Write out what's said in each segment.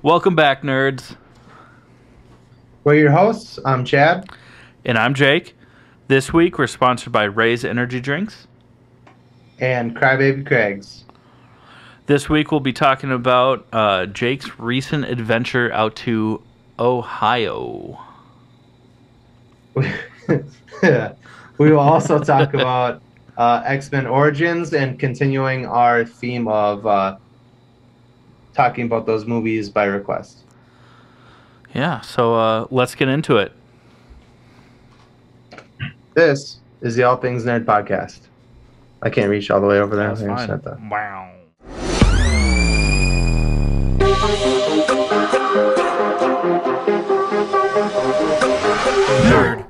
Welcome back, nerds. We're your hosts. I'm Chad. And I'm Jake. This week, we're sponsored by Ray's Energy Drinks. And Crybaby Craig's. This week, we'll be talking about Jake's recent adventure out to Ohio. We will also talk about X-Men Origins and continuing our theme of talking about those movies by request. Yeah, so let's get into it. This is the All Things Nerd podcast. I can't reach all the way over there. That's fine. Wow. Nerd.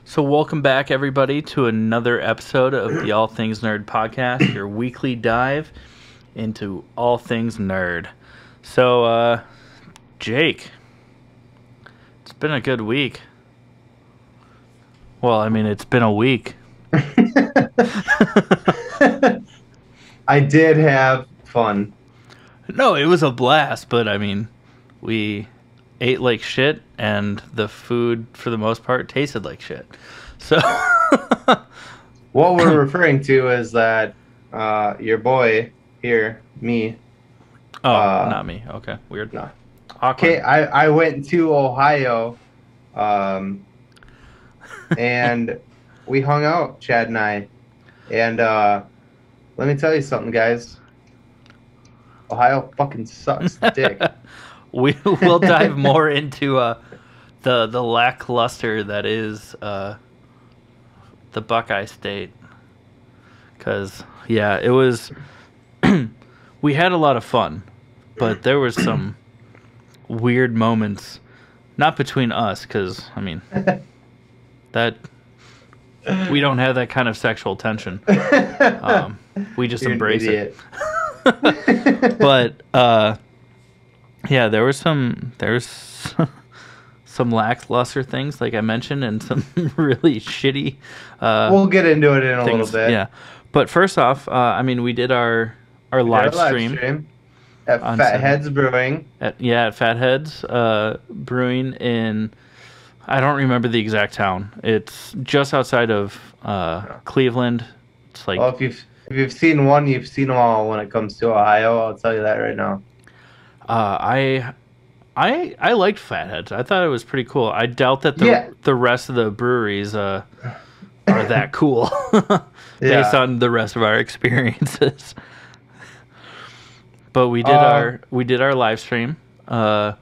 So welcome back, everybody, to another episode of the All Things Nerd podcast, your weekly dive into all things nerd. So, Jake, it's been a good week. Well, I mean, it's been a week. I did have fun. No, it was a blast, but I mean, we ate like shit, and the food, for the most part, tasted like shit. So, what we're referring to is that your boy here, me. Oh, not me. Okay, weird. No. Awkward. Okay, I went to Ohio, and we hung out, Chad and I. And let me tell you something, guys. Ohio fucking sucks dick. We'll dive more into the lackluster that is the Buckeye State, because it was. We had a lot of fun, but there was some weird moments, not between us, because I mean that we don't have that kind of sexual tension. We just embrace it. But there's some lackluster things, like I mentioned, and some really shitty. We'll get into it in a little bit. Yeah, but first off, I mean, we did our live stream at Fatheads Brewing. At Fatheads Brewing in, I don't remember the exact town. It's just outside of Cleveland. It's like, well, if you've seen one, you've seen them all. When it comes to Ohio, I'll tell you that right now. I liked Fatheads. I thought it was pretty cool. I doubt that the rest of the breweries are that cool based on the rest of our experiences. But we did our live stream. No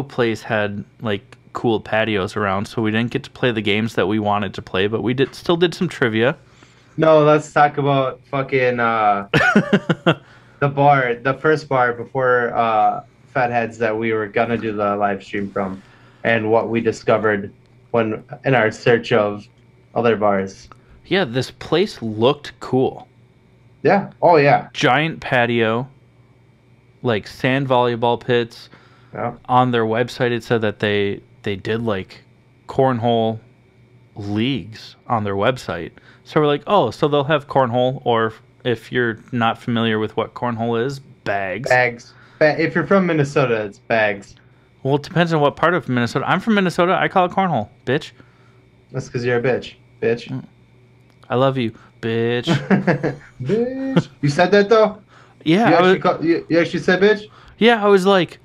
place had like cool patios around, so we didn't get to play the games that we wanted to play. But we still did some trivia. No, let's talk about fucking the first bar before Fatheads that we were gonna do the live stream from, and what we discovered when in our search of other bars. Yeah, this place looked cool. Yeah. Oh, yeah. Giant patio, like sand volleyball pits. Yeah. On their website, it said that they did like cornhole leagues on their website. So we're like, oh, so they'll have cornhole, or if you're not familiar with what cornhole is, bags. Bags. If you're from Minnesota, it's bags. Well, it depends on what part of Minnesota. I'm from Minnesota. I call it cornhole, bitch. That's because you're a bitch. Bitch. I love you, bitch. Bitch. You said that, though? Yeah. You actually said bitch? Yeah, I was like,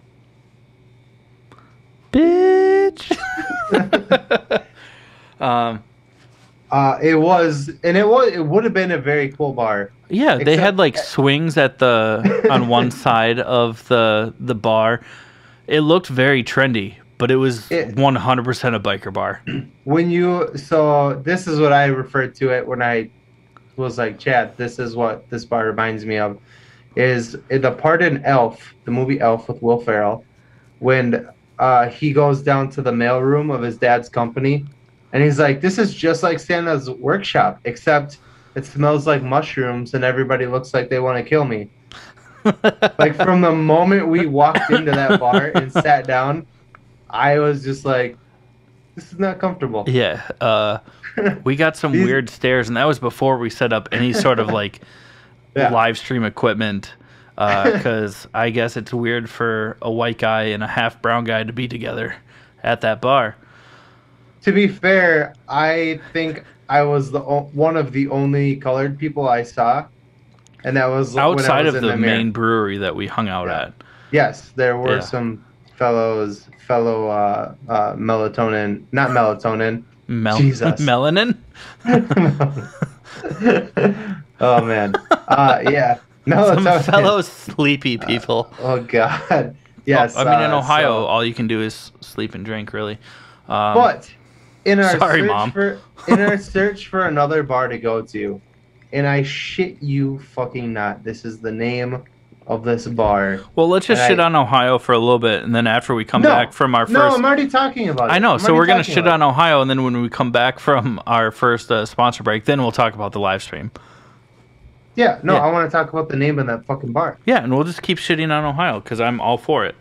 bitch. It would have been a very cool bar. Yeah, they had like swings on one side of the bar. It looked very trendy, but it was 100% a biker bar. So this is what I referred to it when I was like, Chad, this is what this bar reminds me of, is the part in Elf, the movie Elf with Will Ferrell, when he goes down to the mailroom of his dad's company, and he's like, this is just like Santa's workshop, except it smells like mushrooms and everybody looks like they want to kill me. Like, from the moment we walked into that bar and sat down, I was just like, This is not comfortable. Yeah. We got some These- weird stairs, and that was before we set up any sort of like Yeah. live stream equipment. Because I guess it's weird for a white guy and a half brown guy to be together at that bar. To be fair, I think I was one of the only colored people I saw, and that was when I Outside was of in the mirror. main brewery that we hung out Yeah. at. Yes, there were Yeah. some fellow melatonin, not melatonin. Jesus. Melanin? Oh man. Yeah. Some Melatonin. fellow sleepy people. Oh God. Yes. I mean, in Ohio, so- all you can do is sleep and drink, really. but in our sorry, search Mom. in our search for another bar to go to, and I shit you fucking not, this is the name of this bar. Well, let's just And shit on Ohio for a little bit, and then after we come No. back from our first... No, I'm already talking about it. I know, I'm so already we're going to talking shit about on Ohio, and then when we come back from our first sponsor break, then we'll talk about the live stream. it. Yeah, no, Yeah. I want to talk about the name of that fucking bar. Yeah, and we'll just keep shitting on Ohio, because I'm all for it.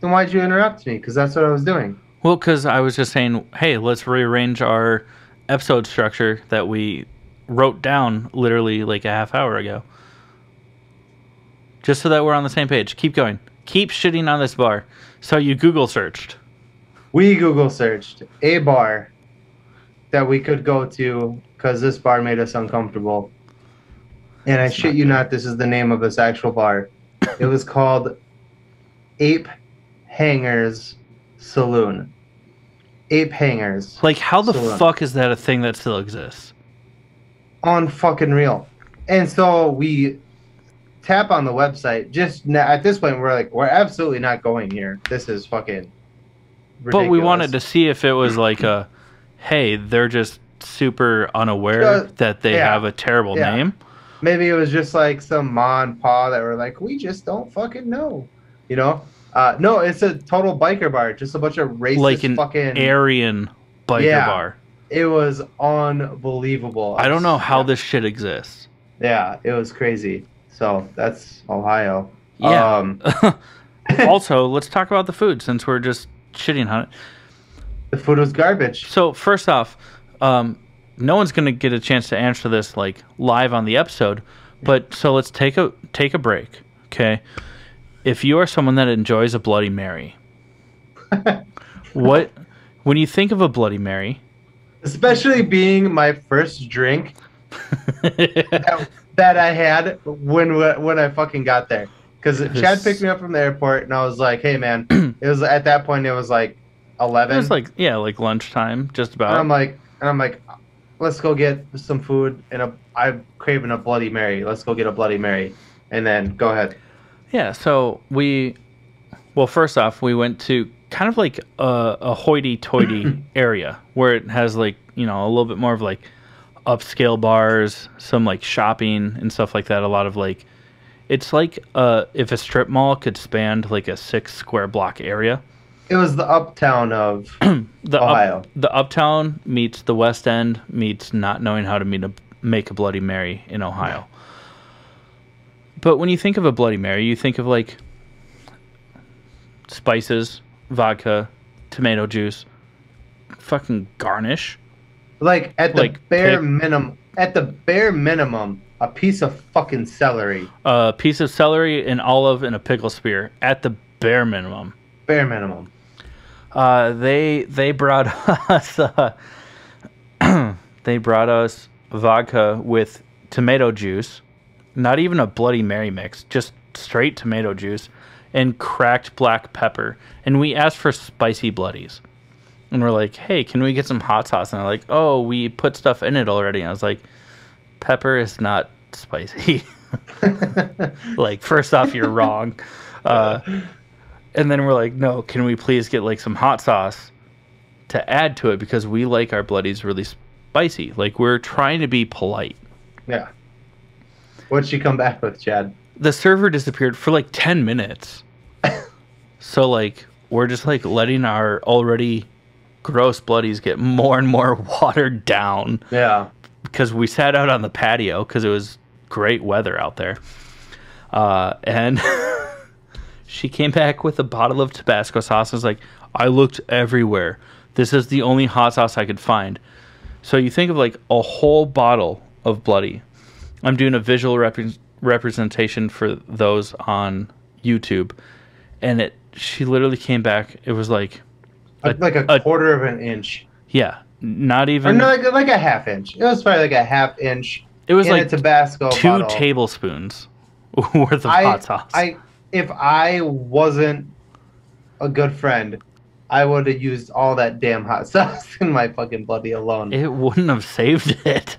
Then why'd you interrupt me? Because that's what I was doing. Well, because I was just saying, hey, let's rearrange our episode structure that we wrote down literally like a half hour ago. Just so that we're on the same page. Keep going. Keep shitting on this bar. So you Google searched. We Google searched a bar that we could go to because this bar made us uncomfortable. And I shit you not, this is the name of this actual bar. It was called Ape Hangers Saloon. Ape Hangers. Like, how the Saloon. fuck is that a thing that still exists? On fucking real. And so we tap on the website. At this point, we're absolutely not going here. This is fucking ridiculous. But we wanted to see if it was like a, hey, they're just super unaware that they yeah. have a terrible Yeah. name. Maybe it was just like some ma and pa that were like, we just don't fucking know. You know? No, it's a total biker bar. Just a bunch of racist Like an fucking... Aryan biker Yeah. bar. It was unbelievable. I don't know how this shit exists. Yeah, it was crazy. So that's Ohio. Yeah. Also, let's talk about the food since we're just shitting on it. The food was garbage. So first off, no one's gonna get a chance to answer this like live on the episode, but so let's take a break, okay? If you are someone that enjoys a Bloody Mary, when you think of a Bloody Mary, Especially being my first drink that I had when I fucking got there. Because Chad picked me up from the airport, and I was like, "Hey, man!" It was at that point. It was like 11. it was like lunchtime, just about. And I'm like, let's go get some food, and I'm craving a Bloody Mary. Let's go get a Bloody Mary, and then go ahead. Yeah, so first off, we went to kind of like a hoity-toity area where it has like, a little bit more of like upscale bars, some like shopping and stuff like that. A lot of like, it's like if a strip mall could span like a 6 square block area. It was the uptown of Ohio. The uptown meets the West End meets not knowing how to make a Bloody Mary in Ohio. But when you think of a Bloody Mary, you think of like spices, vodka, tomato juice, fucking garnish. Like at the Like bare minimum, a piece of fucking celery. A piece of celery, an olive, and a pickle spear at the bare minimum. Bare minimum. They brought us vodka with tomato juice, not even a Bloody Mary mix, just straight tomato juice and cracked black pepper. And we asked for spicy bloodies. And we're like, hey, can we get some hot sauce? And they're like, oh, we put stuff in it already. And I was like, pepper is not spicy. Like, first off, you're wrong. And then we're like, no, can we please get like some hot sauce to add to it? Because we like our bloodies really spicy. Like, we're trying to be polite. Yeah. What'd she come back with, Chad? The server disappeared for like 10 minutes. So like, we're just like letting our already gross bloodies get more and more watered down. Yeah. Because we sat out on the patio because it was great weather out there. And she came back with a bottle of Tabasco sauce. I was like, I looked everywhere. This is the only hot sauce I could find. So you think of like a whole bottle of bloody. I'm doing a visual representation for those on YouTube, and she literally came back. It was like a quarter of an inch. Yeah, not even. Or no, like a half inch. It was probably like a half inch. It was in like a Tabasco 2 bottle. tablespoons worth of hot sauce. If I wasn't a good friend, I would have used all that damn hot sauce in my fucking bloody alone. It wouldn't have saved it.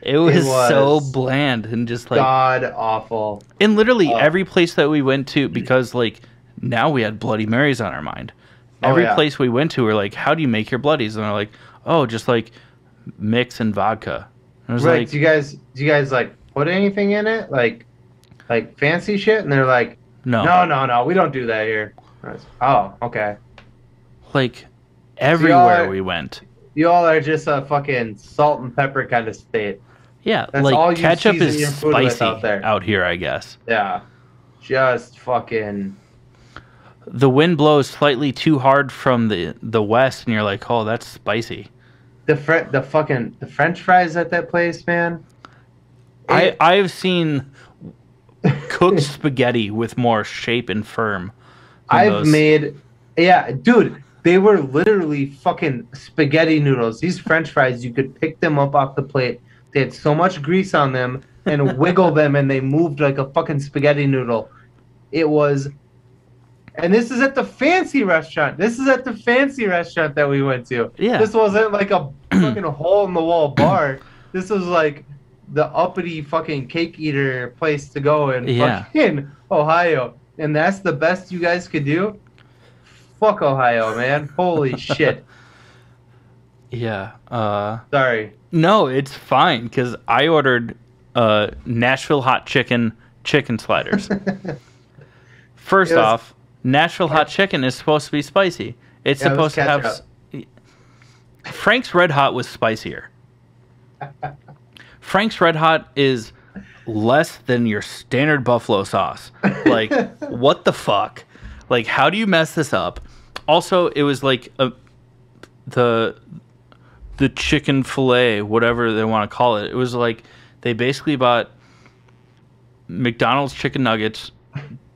It was so bland and just like god awful. And literally every place that we went to, because like now we had Bloody Marys on our mind. Every place we went to, we're like, "How do you make your bloodies?" And they're like, "Oh, just like mix and vodka." And I was like, "Do you guys like put anything in it, like fancy shit?" And they're like, "No, we don't do that here." Oh, okay. Like everywhere we went, you all are just a fucking salt and pepper kind of state. Yeah, that's like all you ketchup is spicy out here, I guess. Yeah, just fucking. The wind blows slightly too hard from the west, and you're like, "Oh, that's spicy." The French fries at that place, man. I've seen cooked spaghetti with more shape and firm. Dude, they were literally fucking spaghetti noodles. These French fries, you could pick them up off the plate. They had so much grease on them and wiggle them, and they moved like a fucking spaghetti noodle. It was. And this is at the fancy restaurant. This is at the fancy restaurant that we went to. Yeah. This wasn't like a fucking hole-in-the-wall bar. This was like the uppity fucking cake eater place to go in fucking Ohio. And that's the best you guys could do? Fuck Ohio, man. Holy shit. Yeah. Sorry. No, it's fine, because I ordered Nashville hot chicken sliders. First off, Nashville hot chicken is supposed to be spicy. It's supposed to have... Frank's Red Hot was spicier. Frank's Red Hot is less than your standard buffalo sauce. Like, what the fuck? Like, how do you mess this up? Also, it was like the chicken fillet, whatever they want to call it. It was like they basically bought McDonald's chicken nuggets,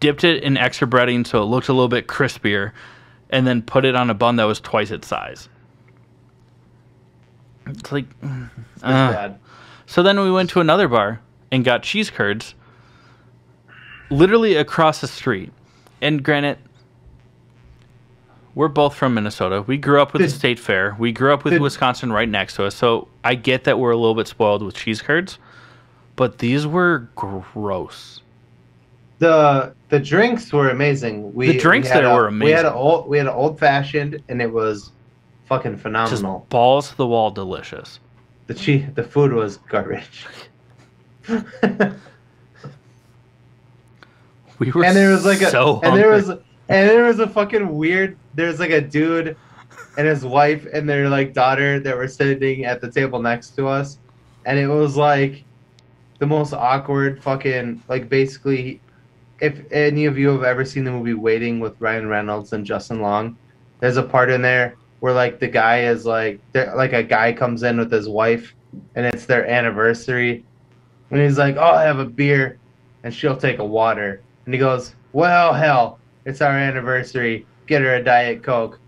dipped it in extra breading so it looked a little bit crispier, and then put it on a bun that was twice its size. It's like... bad. So then we went to another bar and got cheese curds literally across the street. And granted, we're both from Minnesota. We grew up with the state fair. We grew up with Wisconsin right next to us. So I get that we're a little bit spoiled with cheese curds. But these were gross. The drinks were amazing. The drinks there were amazing. We had an old fashioned, and it was fucking phenomenal. Just balls to the wall, delicious. The food was garbage. We were and there was like so and there was a fucking weird. There's like a dude and his wife and their like daughter that were sitting at the table next to us, and it was like the most awkward fucking like basically. If any of you have ever seen the movie Waiting with Ryan Reynolds and Justin Long, there's a part in there where like the guy is like a guy comes in with his wife and it's their anniversary, and he's like, "Oh, I have a beer," and she'll take a water, and he goes, "Well, hell, it's our anniversary. Get her a Diet Coke."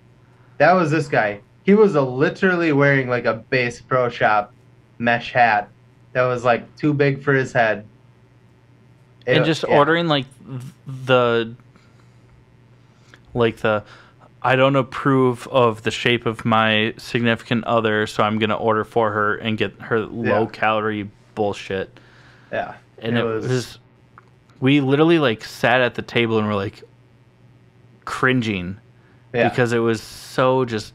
That was this guy. He was literally wearing like a Bass Pro Shop mesh hat that was like too big for his head. And just ordering like the I don't approve of the shape of my significant other, so I'm gonna order for her and get her low calorie bullshit. Yeah, and it was we literally like sat at the table and were like cringing because it was so just.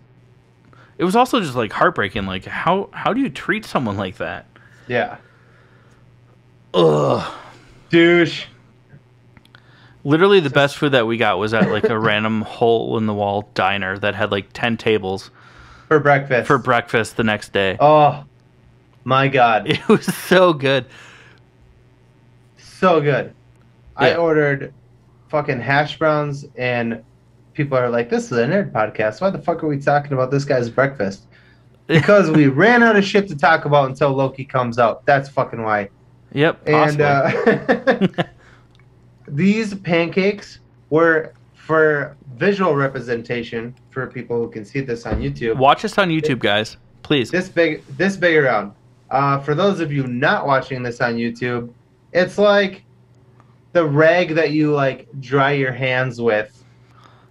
It was also just like heartbreaking. Like how do you treat someone like that? Yeah. Ugh. Douche. Literally the best food that we got was at like a random hole in the wall diner that had like 10 tables for breakfast the next day. Oh my god. It was so good. So good. Yeah. I ordered fucking hash browns and people are like, "This is a nerd podcast. Why the fuck are we talking about this guy's breakfast?" Because we ran out of shit to talk about until Loki comes out. That's fucking why. Yep, And possibly. these pancakes were for visual representation for people who can see this on YouTube. Watch us on YouTube, guys. Please. This big around. For those of you not watching this on YouTube, it's like the rag that you like dry your hands with.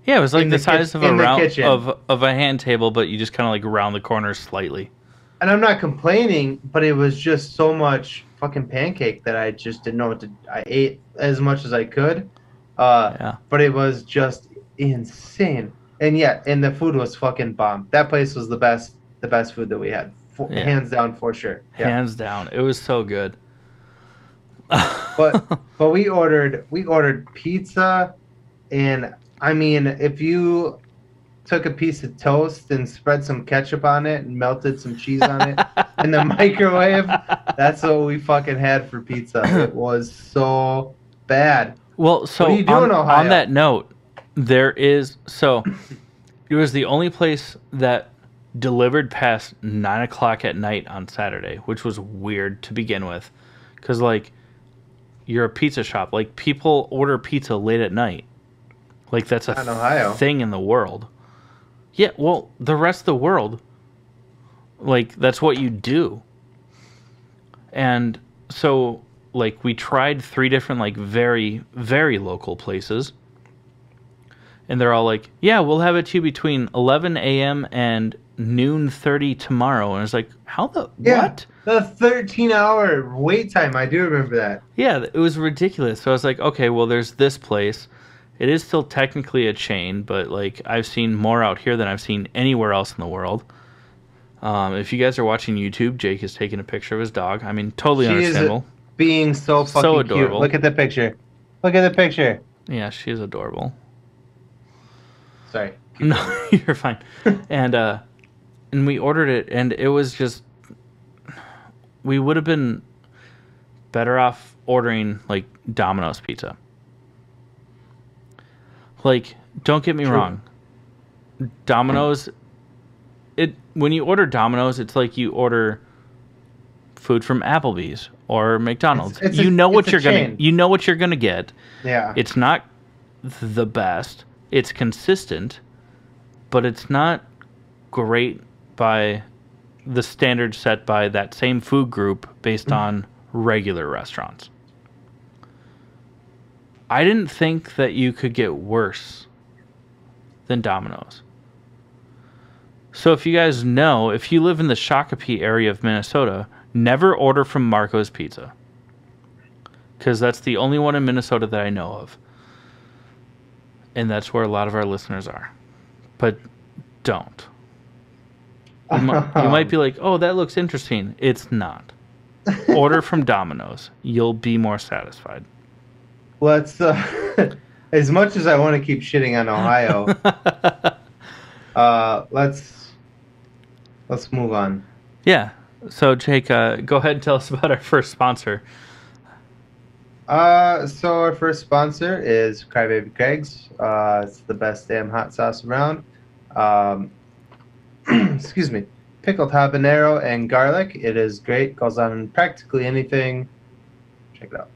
Yeah, it was like the size of a round kitchen. of a hand table, but you just kind of like round the corners slightly. And I'm not complaining, but it was just so much fucking pancake that I just didn't know what to. I ate as much as I could, Yeah. but it was just insane. And the food was fucking bomb. That place was the best food that we had, hands down for sure. Yeah. Hands down, it was so good. but we ordered pizza, and I mean, if you took a piece of toast and spread some ketchup on it and melted some cheese on it in the microwave, that's what we fucking had for pizza. It was so bad. Well, so what are you doing, Ohio? On that note, it was the only place that delivered past 9 o'clock at night on Saturday, which was weird to begin with, because like you're a pizza shop, like people order pizza late at night, like that's a thing in the world. Yeah, well, the rest of the world, like that's what you do. And so like we tried 3 different like very very local places, and they're all like, yeah, we'll have it to you between 11 a.m. and noon 30 tomorrow. And it's like, what? The 13-hour wait time. I do remember that. Yeah, it was ridiculous. So I was like, okay, well, there's this place. It is still technically a chain, but like I've seen more out here than I've seen anywhere else in the world. If you guys are watching YouTube, Jake is taking a picture of his dog. I mean, totally understandable. Being so fucking so adorable. Cute. Look at the picture. Look at the picture. Yeah, she is adorable. Sorry. No, you're fine. And we ordered it, and it was just, we would have been better off ordering like Domino's pizza. Like, don't get me wrong. Domino's, when you order Domino's, it's like you order food from Applebee's or McDonald's. You know what you're gonna get. Yeah. It's not the best. It's consistent, but it's not great by the standards set by that same food group based on regular restaurants. I didn't think that you could get worse than Domino's. So if you guys know, if you live in the Shakopee area of Minnesota, never order from Marco's Pizza. Because that's the only one in Minnesota that I know of. And that's where a lot of our listeners are. But don't. You might be like, oh, that looks interesting. It's not. Order from Domino's. You'll be more satisfied. Let's, as much as I want to keep shitting on Ohio, let's move on. Yeah. So, Jake, go ahead and tell us about our first sponsor. So our first sponsor is Crybaby Craig's. It's the best damn hot sauce around. Excuse me. Pickled habanero and garlic. It is great. Goes on practically anything. Check it out.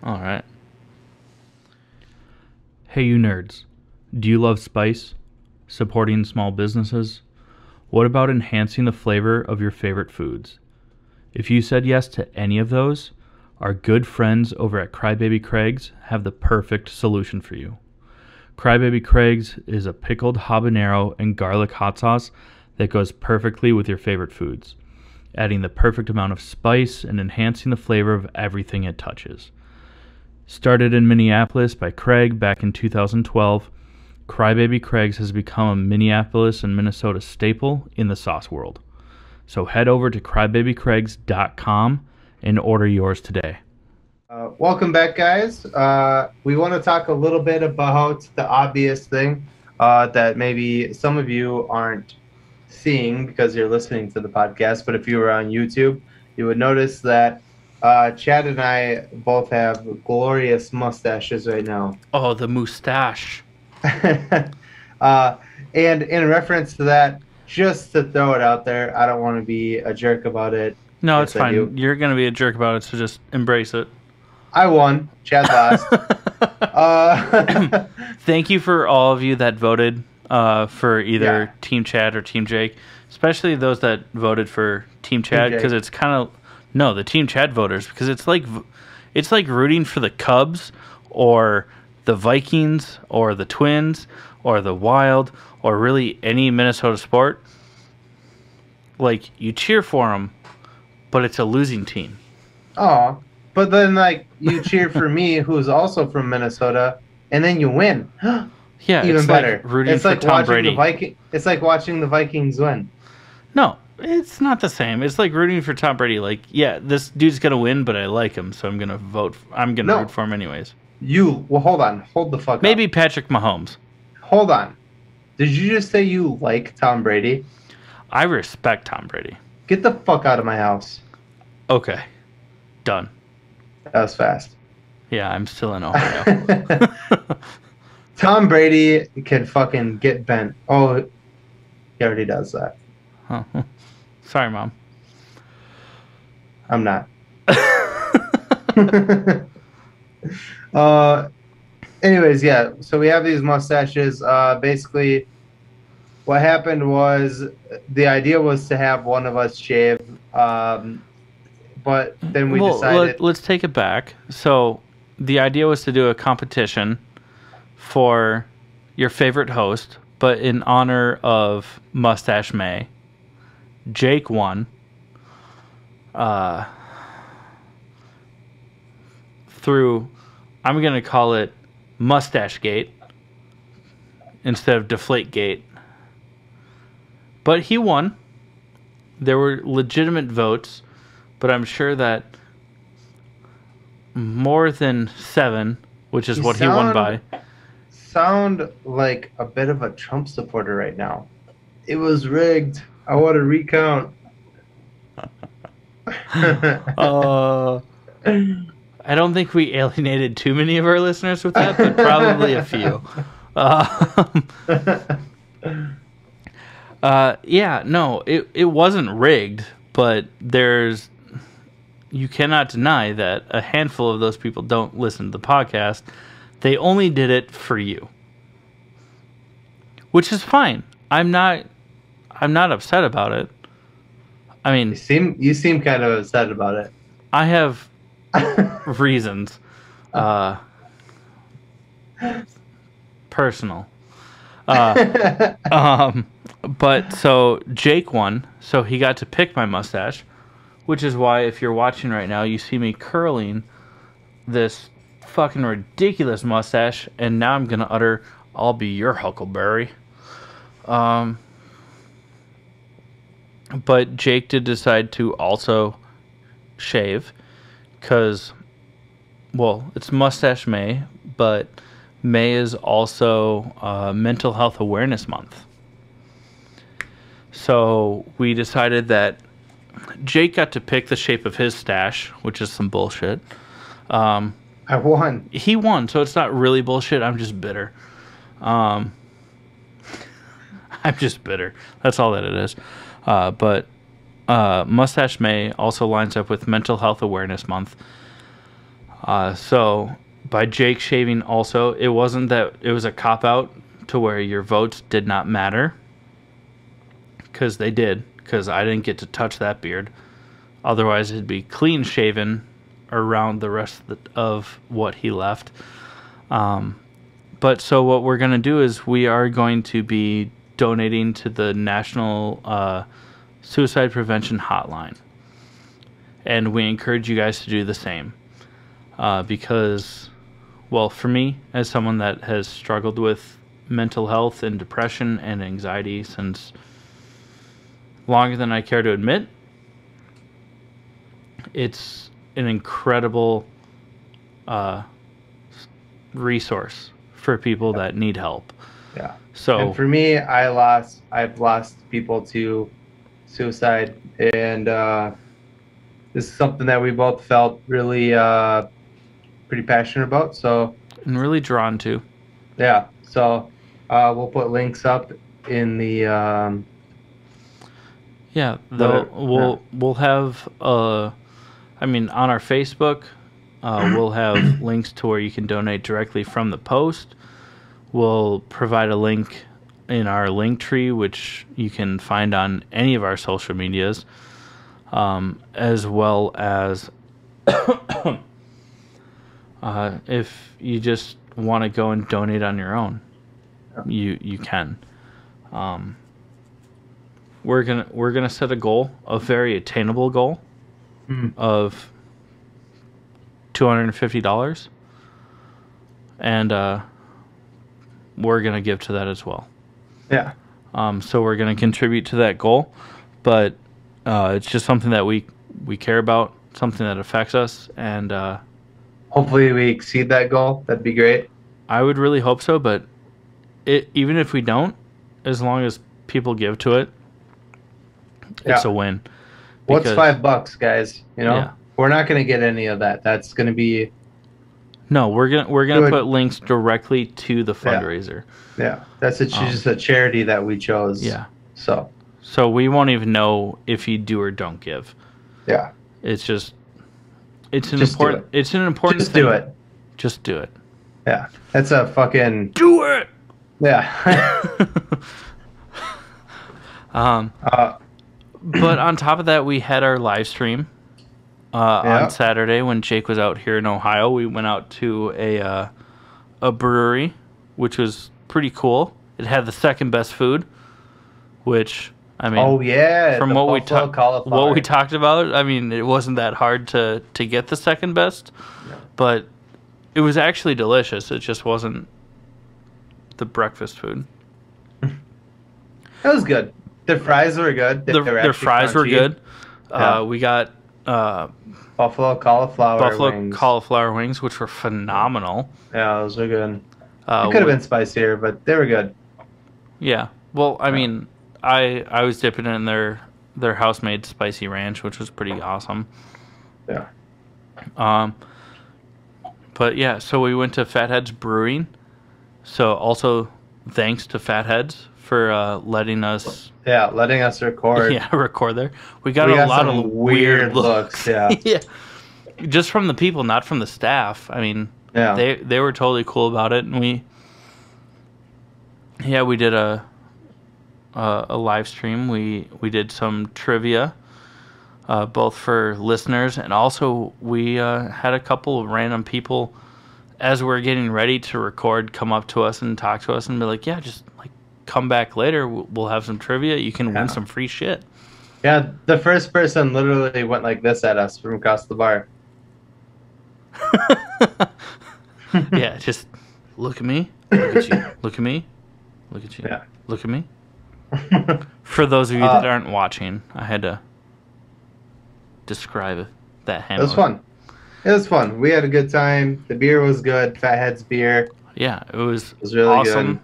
All right. Hey, you nerds. Do you love spice? Supporting small businesses? What about enhancing the flavor of your favorite foods? If you said yes to any of those, our good friends over at Crybaby Craig's have the perfect solution for you. Crybaby Craig's is a pickled habanero and garlic hot sauce that goes perfectly with your favorite foods, adding the perfect amount of spice and enhancing the flavor of everything it touches. Started in Minneapolis by Craig back in 2012, Crybaby Craig's has become a Minneapolis and Minnesota staple in the sauce world. So head over to crybabycraigs.com and order yours today. Welcome back, guys. We want to talk a little bit about the obvious thing that maybe some of you aren't seeing because you're listening to the podcast, but if you were on YouTube, you would notice that Chad and I both have glorious mustaches right now. Oh, the mustache. Uh, and in reference to that, just to throw it out there, I don't want to be a jerk about it. No, it's Yes, I do. fine. You're gonna be a jerk about it, so just embrace it. I won. Chad lost. Uh, Thank you for all of you that voted for either yeah, Team Chad or Team Jake, especially those that voted for Team Team Chad because Jake. it's kind of no the Team Chad voters because it's like rooting for the Cubs or the Vikings or the Twins or the Wild or really any Minnesota sport. Like you cheer for them, but it's a losing team. Oh, but then like you cheer for me, who's also from Minnesota, and then you win. Yeah, Even it's like better. rooting It's for like Tom watching the Brady. Viking. It's like watching the Vikings win. No, it's not the same. It's like rooting for Tom Brady. Like, yeah, this dude's gonna win, but I like him, so I'm gonna vote. I'm gonna root No, for him anyways. well, hold on, hold the fuck Maybe up. Patrick Mahomes. Hold on. Did you just say you like Tom Brady? I respect Tom Brady. Get the fuck out of my house. Okay, done. That was fast. Yeah, I'm still in Ohio. Tom Brady can fucking get bent. Oh, he already does that. Huh. Sorry, Mom. I'm not. uh, anyways, yeah. So we have these mustaches. Basically, what happened was the idea was to have one of us shave. But then we Well, decided. let's take it back. So, the idea was to do a competition for your favorite host, but in honor of Mustache May, Jake won. Through, I'm going to call it Mustache Gate instead of Deflate Gate. But he won. There were legitimate votes, but I'm sure that more than 7, which is You what he won by. sound like a bit of a Trump supporter right now. It was rigged. I want to recount. I don't think we alienated too many of our listeners with that, but probably a few. Yeah, no, it wasn't rigged, but you cannot deny that a handful of those people don't listen to the podcast. They only did it for you, which is fine. I'm not upset about it. I mean, you seem kind of upset about it. I have reasons, personal. But so Jake won, so he got to pick my mustache, which is why if you're watching right now, you see me curling this fucking ridiculous mustache, and now I'm gonna utter, "I'll be your Huckleberry." But Jake did decide to also shave, because, well, it's Mustache May, but May is also Mental Health Awareness Month. So we decided that Jake got to pick the shape of his stash, which is some bullshit. I won. He won, so it's not really bullshit. I'm just bitter. I'm just bitter. That's all that it is. But Mustache May also lines up with Mental Health Awareness Month. So by Jake shaving also, it wasn't that it was a cop-out to where your votes did not matter. Because they did. Because I didn't get to touch that beard. Otherwise, it'd be clean shaven around the rest of what he left. But so what we're going to do is we are going to be donating to the National Suicide Prevention Hotline. And we encourage you guys to do the same. Because, well, for me, as someone that has struggled with mental health and depression and anxiety since longer than I care to admit, it's an incredible resource for people that need help. Yeah. So, and for me, I've lost people to suicide, and this is something that we both felt really pretty passionate about. So, and really drawn to. yeah. So, We'll put links up in the Yeah, though yeah. we'll have I mean, on our Facebook, we'll have links to where you can donate directly from the post. We'll provide a link in our link tree, which you can find on any of our social medias, as well as if you just want to go and donate on your own, you can. We're gonna set a goal, a very attainable goal, of $250, and we're gonna give to that as well. Yeah. So we're gonna contribute to that goal, but it's just something that we care about, something that affects us, and Hopefully we exceed that goal. That'd be great. I would really hope so. But even if we don't, as long as people give to it, it's a win. What's $5, guys? You know, Yeah. we're not gonna get any of that. That's gonna be No, we're gonna put links directly to the fundraiser. that's just a charity that we chose. Yeah. So we won't even know if you do or don't give. yeah. It's just it's an Just do important it. it's an important Just thing. do it. Just do it. Yeah. That's a fucking Do it. yeah. But on top of that, we had our live stream on Saturday when Jake was out here in Ohio. We went out to a brewery, which was pretty cool. It had the second best food, which I mean, oh yeah, from the what we cauliflower. talked about, I mean, it wasn't that hard to get the second best, but it was actually delicious. It just wasn't the breakfast food. It was good. The fries were good. Their fries were good. Yeah. We got buffalo cauliflower wings. which were phenomenal. Yeah, those were good. It could have been spicier, but they were good. Yeah. Well, I mean, I was dipping in their house-made spicy ranch, which was pretty awesome. Yeah. But yeah, so we went to Fatheads Brewing. So also thanks to Fatheads for letting us record. Yeah, record there. We got a lot of weird looks. Yeah. Yeah. Just from the people, not from the staff. I mean, they were totally cool about it, and we did a live stream. We did some trivia, both for listeners, and also we had a couple of random people as we're getting ready to record come up to us and talk to us and be like, yeah, just like come back later. We'll have some trivia. You can win some free shit. Yeah, the first person literally went like this at us from across the bar. Yeah, just look at me. Look at you. Look at me. Look at you. Yeah. Look at me. For those of you that aren't watching, I had to describe that hand. It was fun. It was fun. We had a good time. The beer was good. Fathead's beer. Yeah, it was really awesome.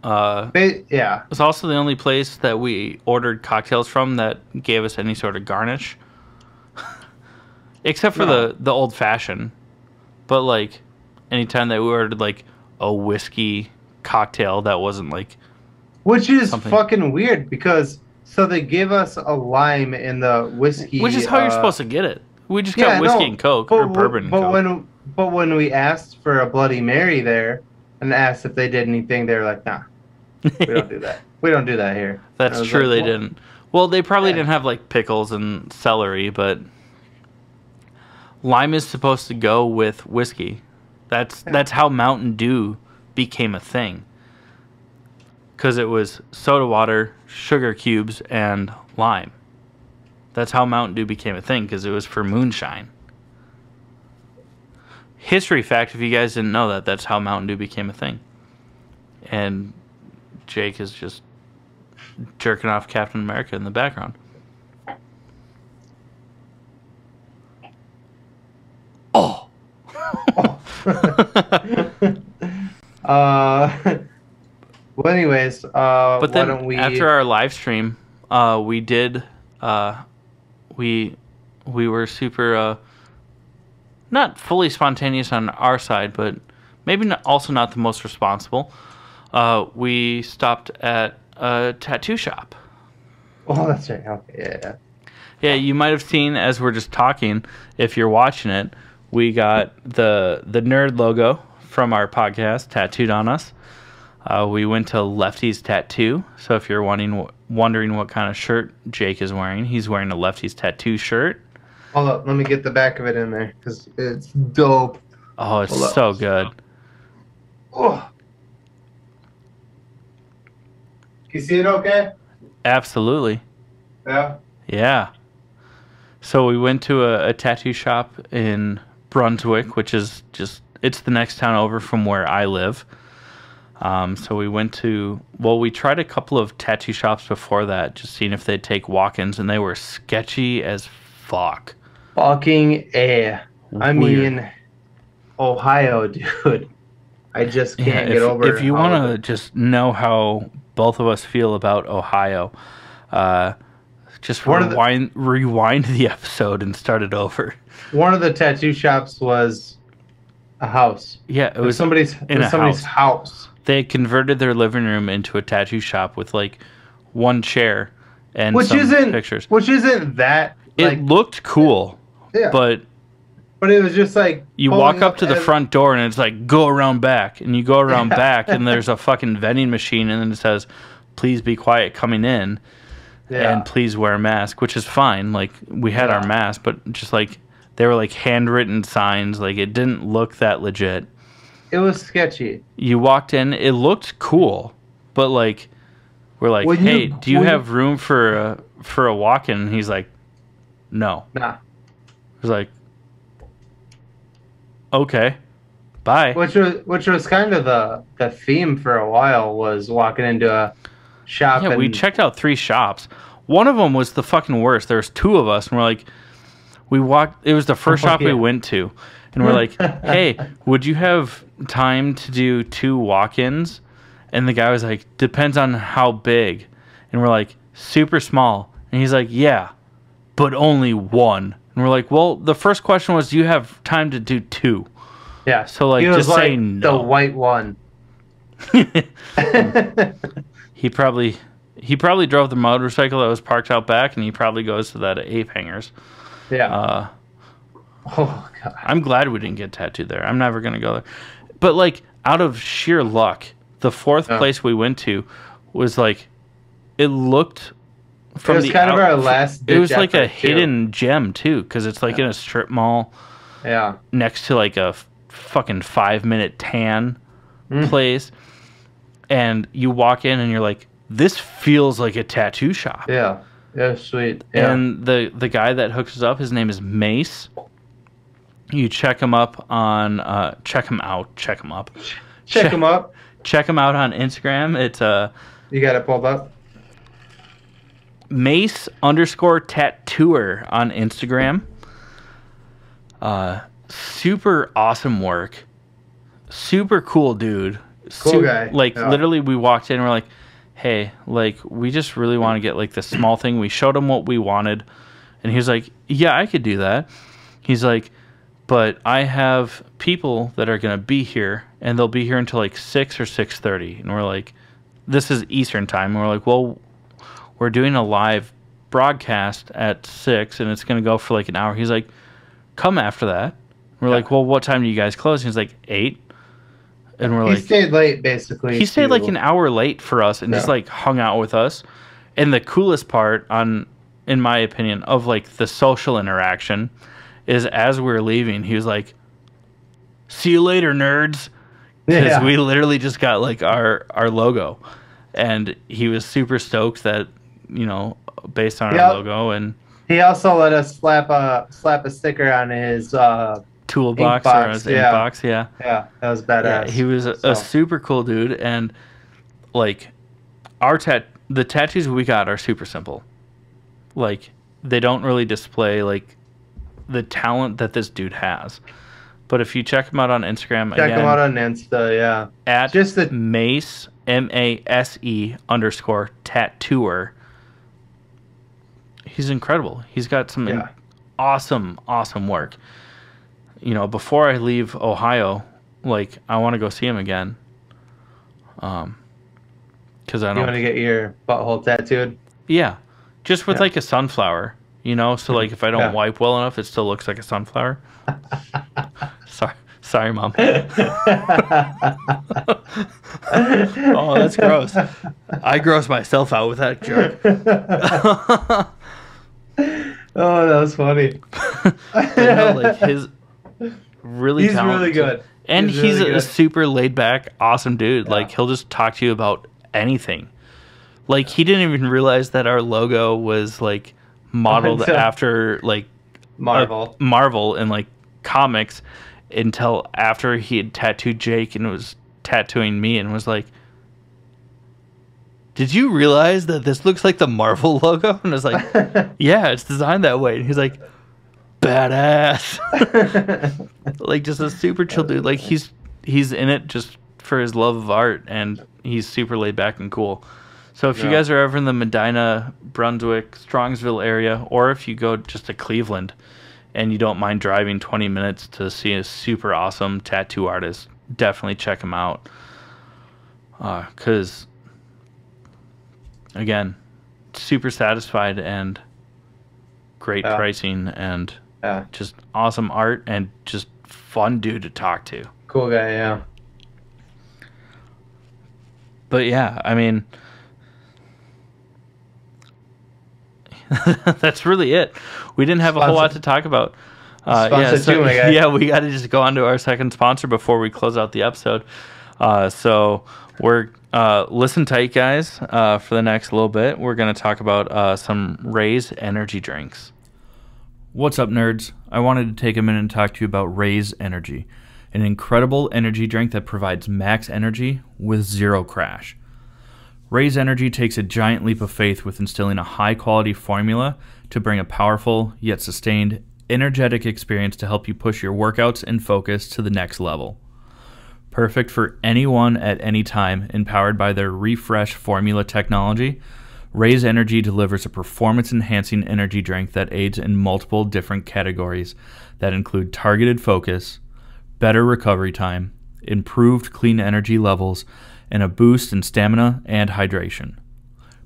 Good. It was also the only place that we ordered cocktails from that gave us any sort of garnish. Except for the old fashioned. But like anytime that we ordered like a whiskey cocktail that wasn't like, which is fucking weird because so they give us a lime in the whiskey, which is how you're supposed to get it. We just got whiskey and Coke or bourbon. But when we asked for a Bloody Mary there and asked if they did anything, they were like, "Nah, we don't do that. We don't do that here." That's true. They didn't. Well, they probably didn't have like pickles and celery, but lime is supposed to go with whiskey. That's how Mountain Dew became a thing. Because it was soda water, sugar cubes, and lime. That's how Mountain Dew became a thing, because it was for moonshine. History fact, if you guys didn't know that, that's how Mountain Dew became a thing. And Jake is just jerking off Captain America in the background. Oh! Well, anyways, but then why don't we... after our live stream, we did... we were super not fully spontaneous on our side, but maybe also not the most responsible. We stopped at a tattoo shop. Oh, that's right. Okay, yeah. Yeah, you might have seen as we're just talking, if you're watching it, we got the nerd logo from our podcast tattooed on us. We went to Lefty's Tattoo. So if you're wondering what kind of shirt Jake is wearing, he's wearing a Lefty's Tattoo shirt. Hold up, let me get the back of it in there because it's dope. Oh, it's so good. Oh. You see it okay? Absolutely. Yeah. Yeah. So we went to a tattoo shop in Brunswick, which is it's the next town over from where I live. So we we tried a couple of tattoo shops before that, just seeing if they'd take walk-ins, and they were sketchy as fuck. Fucking A. I mean, Ohio, dude. I just can't get over it. If you want to just know how both of us feel about Ohio, just rewind the episode and start it over. One of the tattoo shops was a house. Yeah, it was somebody's house. They had converted their living room into a tattoo shop with like one chair and some pictures. Which isn't that. It looked cool, but it was just like you walk up to the front door and it's like go around back, and you go around back and there's a fucking vending machine and then it says, "Please be quiet coming in." And please wear a mask, which is fine. Like, we had our mask, but just like they were like handwritten signs. Like, it didn't look that legit. It was sketchy. You walked in, it looked cool, but like we're like, "Hey, do you have room for a walk-in?" And he's like, "No." Nah. I was like, "Okay, bye." Which was kind of the theme for a while, was walking into a shop. Yeah, we checked out 3 shops. One of them was the fucking worst. There was 2 of us, and we're like, it was the first shop we went to, and we're like, "Hey, would you have time to do 2 walk-ins?" And the guy was like, "Depends on how big." And we're like, "Super small." And he's like, "Yeah, but only 1." And we're like, "Well, the first question was, do you have time to do 2?" Yeah. So like, just like say no. The white one. He probably drove the motorcycle that was parked out back, and he probably goes to that Ape Hangers. Yeah. Oh god. I'm glad we didn't get tattooed there. I'm never gonna go there. But like, out of sheer luck, the 4th place we went to was like, it looked from the kind of our last. It was like a hidden gem too, because it's like in a strip mall. Yeah. Next to like a fucking 5-minute tan place, and you walk in and you're like, this feels like a tattoo shop. Yeah. Yeah, sweet. Yeah. And the guy that hooks us up, his name is Mace. You check him up on check him out. Check him up on Instagram. It's you got it pulled up? Mace_tattooer on Instagram. Super awesome work. Super cool dude. Cool guy. Like, literally, we walked in and we're like, "Hey, like, we just really want to get like this small thing." We showed him what we wanted, and he was like, "Yeah, I could do that." He's like, "But I have people that are gonna be here, and they'll be here until like 6 or 6:30." And we're like, "This is Eastern time." And we're like, "Well, we're doing a live broadcast at 6, and it's gonna go for like an hour." He's like, "Come after that." We're like, "Well, what time do you guys close?" And he's like, 8. And we're like, he stayed late, basically. He stayed like an hour late for us and just like hung out with us. And the coolest part, in my opinion, of like the social interaction is as we were leaving, he was like, "See you later, nerds." Because we literally just got like our logo. And he was super stoked that, based on our logo. And he also let us slap a sticker on his toolbox or his inbox. Yeah, that was badass. Yeah, he was a super cool dude, and like the tattoos we got are super simple. Like, they don't really display like the talent that this dude has. But if you check him out on Instagram, check him out on Insta, yeah. At just the Mace MASE_tattooer. He's incredible. He's got some awesome work. Before I leave Ohio, like, I want to go see him again. because I You want don't. to get your butthole tattooed? Yeah, just with Yeah. like a sunflower, you know. So like if I don't Yeah. wipe well enough, it still looks like a sunflower. Sorry, mom. Oh, that's gross. I gross myself out with that joke. Oh, that was funny. But no, like his really He's talented, really good. and he's really a good. super laid back, awesome dude. Yeah. Like he'll just talk to you about anything. Like he didn't even realize that our logo was like modeled Until- after like Marvel. Marvel and like comics until after he had tattooed Jake and was tattooing me and was like, "Did you realize that this looks like the Marvel logo?" And I was like, "Yeah, it's designed that way." And he's like, "Badass." Like just a super chill dude. Like he's in it just for his love of art, and he's super laid back and cool. So if you guys are ever in the Medina, Brunswick, Strongsville area, or if you go just to Cleveland and you don't mind driving 20 minutes to see a super awesome tattoo artist, definitely check him out. Because, again, super satisfied and great pricing and just awesome art and just fun dude to talk to. Cool guy, yeah. But yeah, I mean, that's really it. We didn't have a whole lot to talk about. Yeah, we got to just go on to our second sponsor before we close out the episode. So we're listen tight, guys. For the next little bit, we're going to talk about some Raise energy drinks. What's up, nerds? I wanted to take a minute and talk to you about Raise Energy, an incredible energy drink that provides max energy with zero crash. Raise Energy takes a giant leap of faith with instilling a high-quality formula to bring a powerful, yet sustained, energetic experience to help you push your workouts and focus to the next level. Perfect for anyone at any time, and powered by their Refresh formula technology, Raise Energy delivers a performance-enhancing energy drink that aids in multiple different categories that include targeted focus, better recovery time, improved clean energy levels, and a boost in stamina and hydration.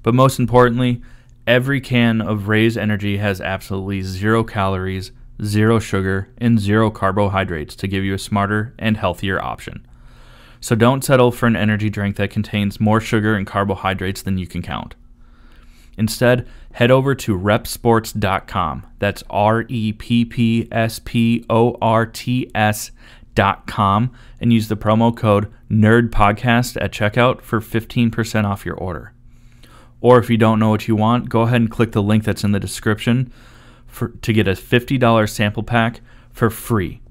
But most importantly, every can of Raise Energy has absolutely 0 calories, 0 sugar, and 0 carbohydrates to give you a smarter and healthier option. So don't settle for an energy drink that contains more sugar and carbohydrates than you can count. Instead, head over to repsports.com. That's REPPSPORTS.com and use the promo code NERDPODCAST at checkout for 15% off your order. Or if you don't know what you want, go ahead and click the link that's in the description to get a $50 sample pack for free.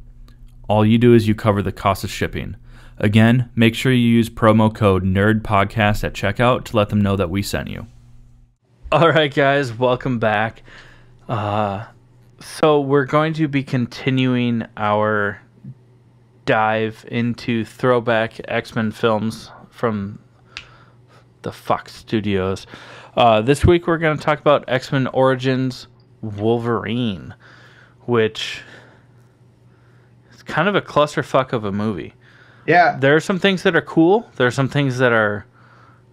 All you do is you cover the cost of shipping. Again, make sure you use promo code NERDPODCAST at checkout to let them know that we sent you. All right, guys, welcome back. So we're going to be continuing our dive into throwback X-Men films from the Fox Studios. This week we're going to talk about X-Men Origins Wolverine, which is kind of a clusterfuck of a movie. Yeah. There are some things that are cool. There are some things that are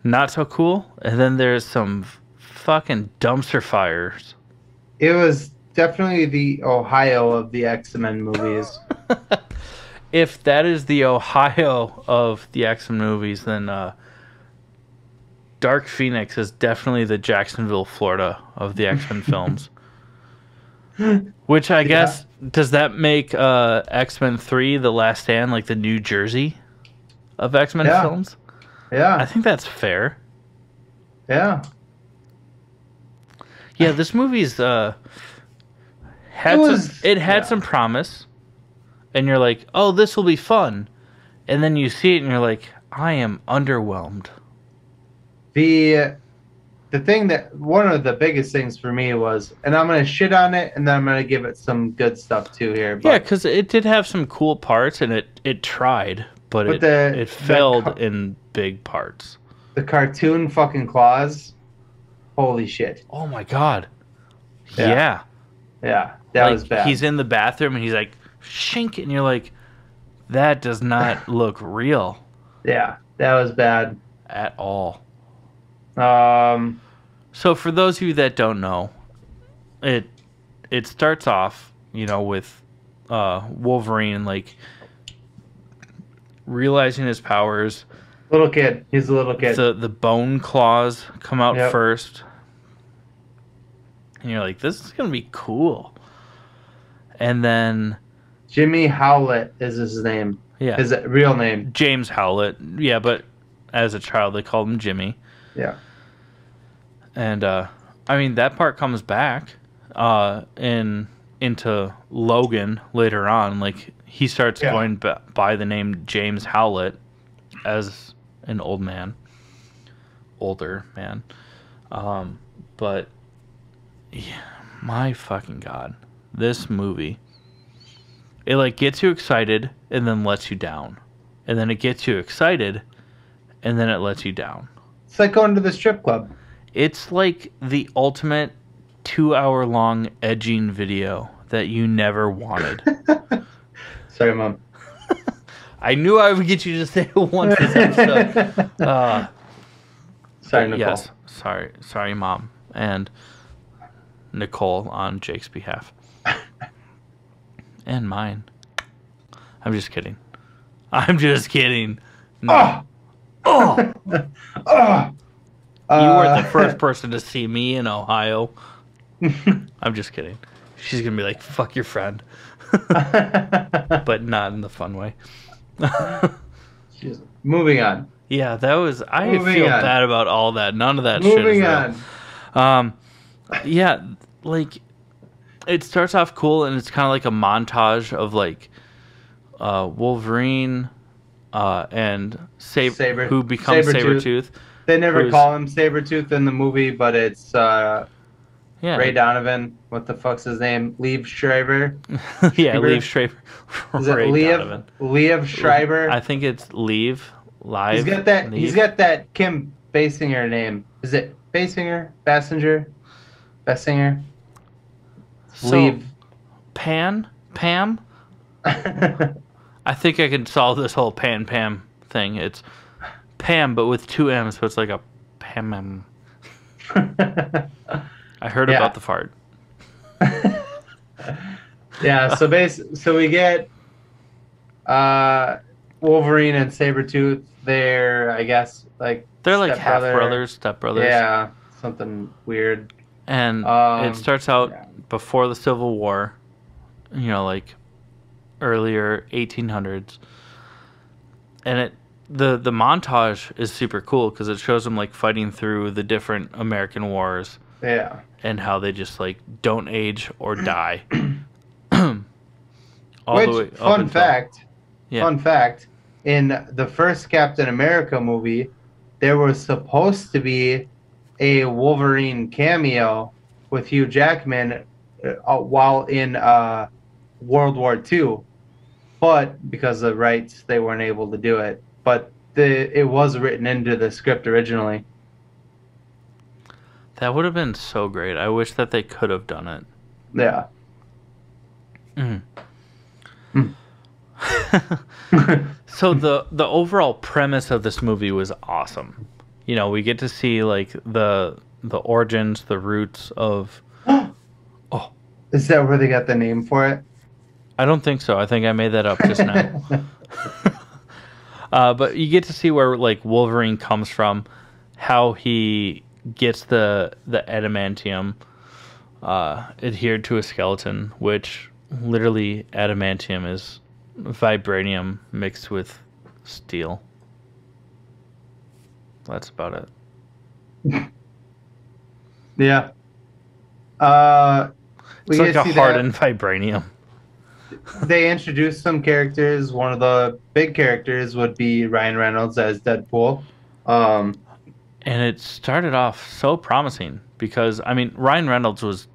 not so cool. And then there's some fucking dumpster fires. It was definitely the Ohio of the X-Men movies. If that is the Ohio of the X-Men movies, then Dark Phoenix is definitely the Jacksonville, Florida of the X-Men films. Which I guess, does that make X-Men 3, The Last Stand, like the New Jersey of X-Men films? Yeah. I think that's fair. Yeah. Yeah, this movie's had some promise, and you're like, oh, this will be fun, and then you see it and you're like, I am underwhelmed. The thing that one of the biggest things for me was, and I'm gonna shit on it, and then I'm gonna give it some good stuff too here. But, yeah, because it did have some cool parts, and it tried, but it failed in big parts. The cartoon fucking claws. Holy shit. Oh my god. Yeah. Yeah, that was bad. He's in the bathroom and he's like, shink, and you're like, that does not look real. Yeah, that was bad. At all. Um, So for those of you that don't know, it it starts off, with Wolverine like realizing his powers. little kid. He's a little kid. The bone claws come out Yep. first. And you're like, this is gonna be cool. And then Jimmy Howlett is his name. yeah. His real name. James Howlett. Yeah, but as a child they called him Jimmy. Yeah. And I mean that part comes back into Logan later on. Like he starts going by the name James Howlett as an older man. But yeah, my fucking god, this movie, it like gets you excited and then lets you down, and then it gets you excited and then it lets you down. It's like going to the strip club. It's like the ultimate 2-hour long edging video that you never wanted. Sorry, Mom. I knew I would get you to say it once this episode. Sorry, Nicole. Yes, sorry, Mom, and Nicole on Jake's behalf, and mine. I'm just kidding. No. Oh! Oh! You weren't the first person to see me in Ohio. I'm just kidding. She's gonna be like, "Fuck your friend," but not in the fun way. Moving on. Yeah, that was. I Moving feel on. bad about all that. None of that shit is Moving real. on. Yeah, like it starts off cool, and it's kind of like a montage of like Wolverine and Saber- who becomes Sabretooth. Sabretooth. They never call him Sabretooth in the movie, but it's Yeah, Ray Donovan. What the fuck's his name? Liev Schreiber? yeah, Liev Schreiber. Is it Ray Donovan. Liev Schreiber? I think it's Liev. Live. He's got that. Liev. He's got that Kim Basinger name. Is it Basinger? Basinger? So, Liev. Pam. I think I can solve this whole Pam thing. It's Pam, but with 2 M's, so it's like a Pam. I heard about the fart. Yeah. So we get Wolverine and Sabretooth. They're, I guess, like They're like half brothers, step brothers. Yeah, something weird. And it starts out before the Civil War, like earlier 1800s. And the montage is super cool because it shows them like fighting through the different American wars. Yeah. And how they just like don't age or die. Fun fact, in the first Captain America movie, there was supposed to be a Wolverine cameo with Hugh Jackman while in World War II, but because of rights, they weren't able to do it. But it was written into the script originally. That would have been so great. I wish that they could have done it. Yeah. So the overall premise of this movie was awesome. We get to see like the origins, the roots of. Oh, is that where they got the name for it? I don't think so. I think I made that up just now. But you get to see where like Wolverine comes from, how he gets the adamantium adhered to a skeleton, which literally adamantium is vibranium mixed with steel. That's about it. Yeah. It's like a hardened vibranium. They introduced some characters. One of the big characters would be Ryan Reynolds as Deadpool. And it started off so promising because, I mean, Ryan Reynolds was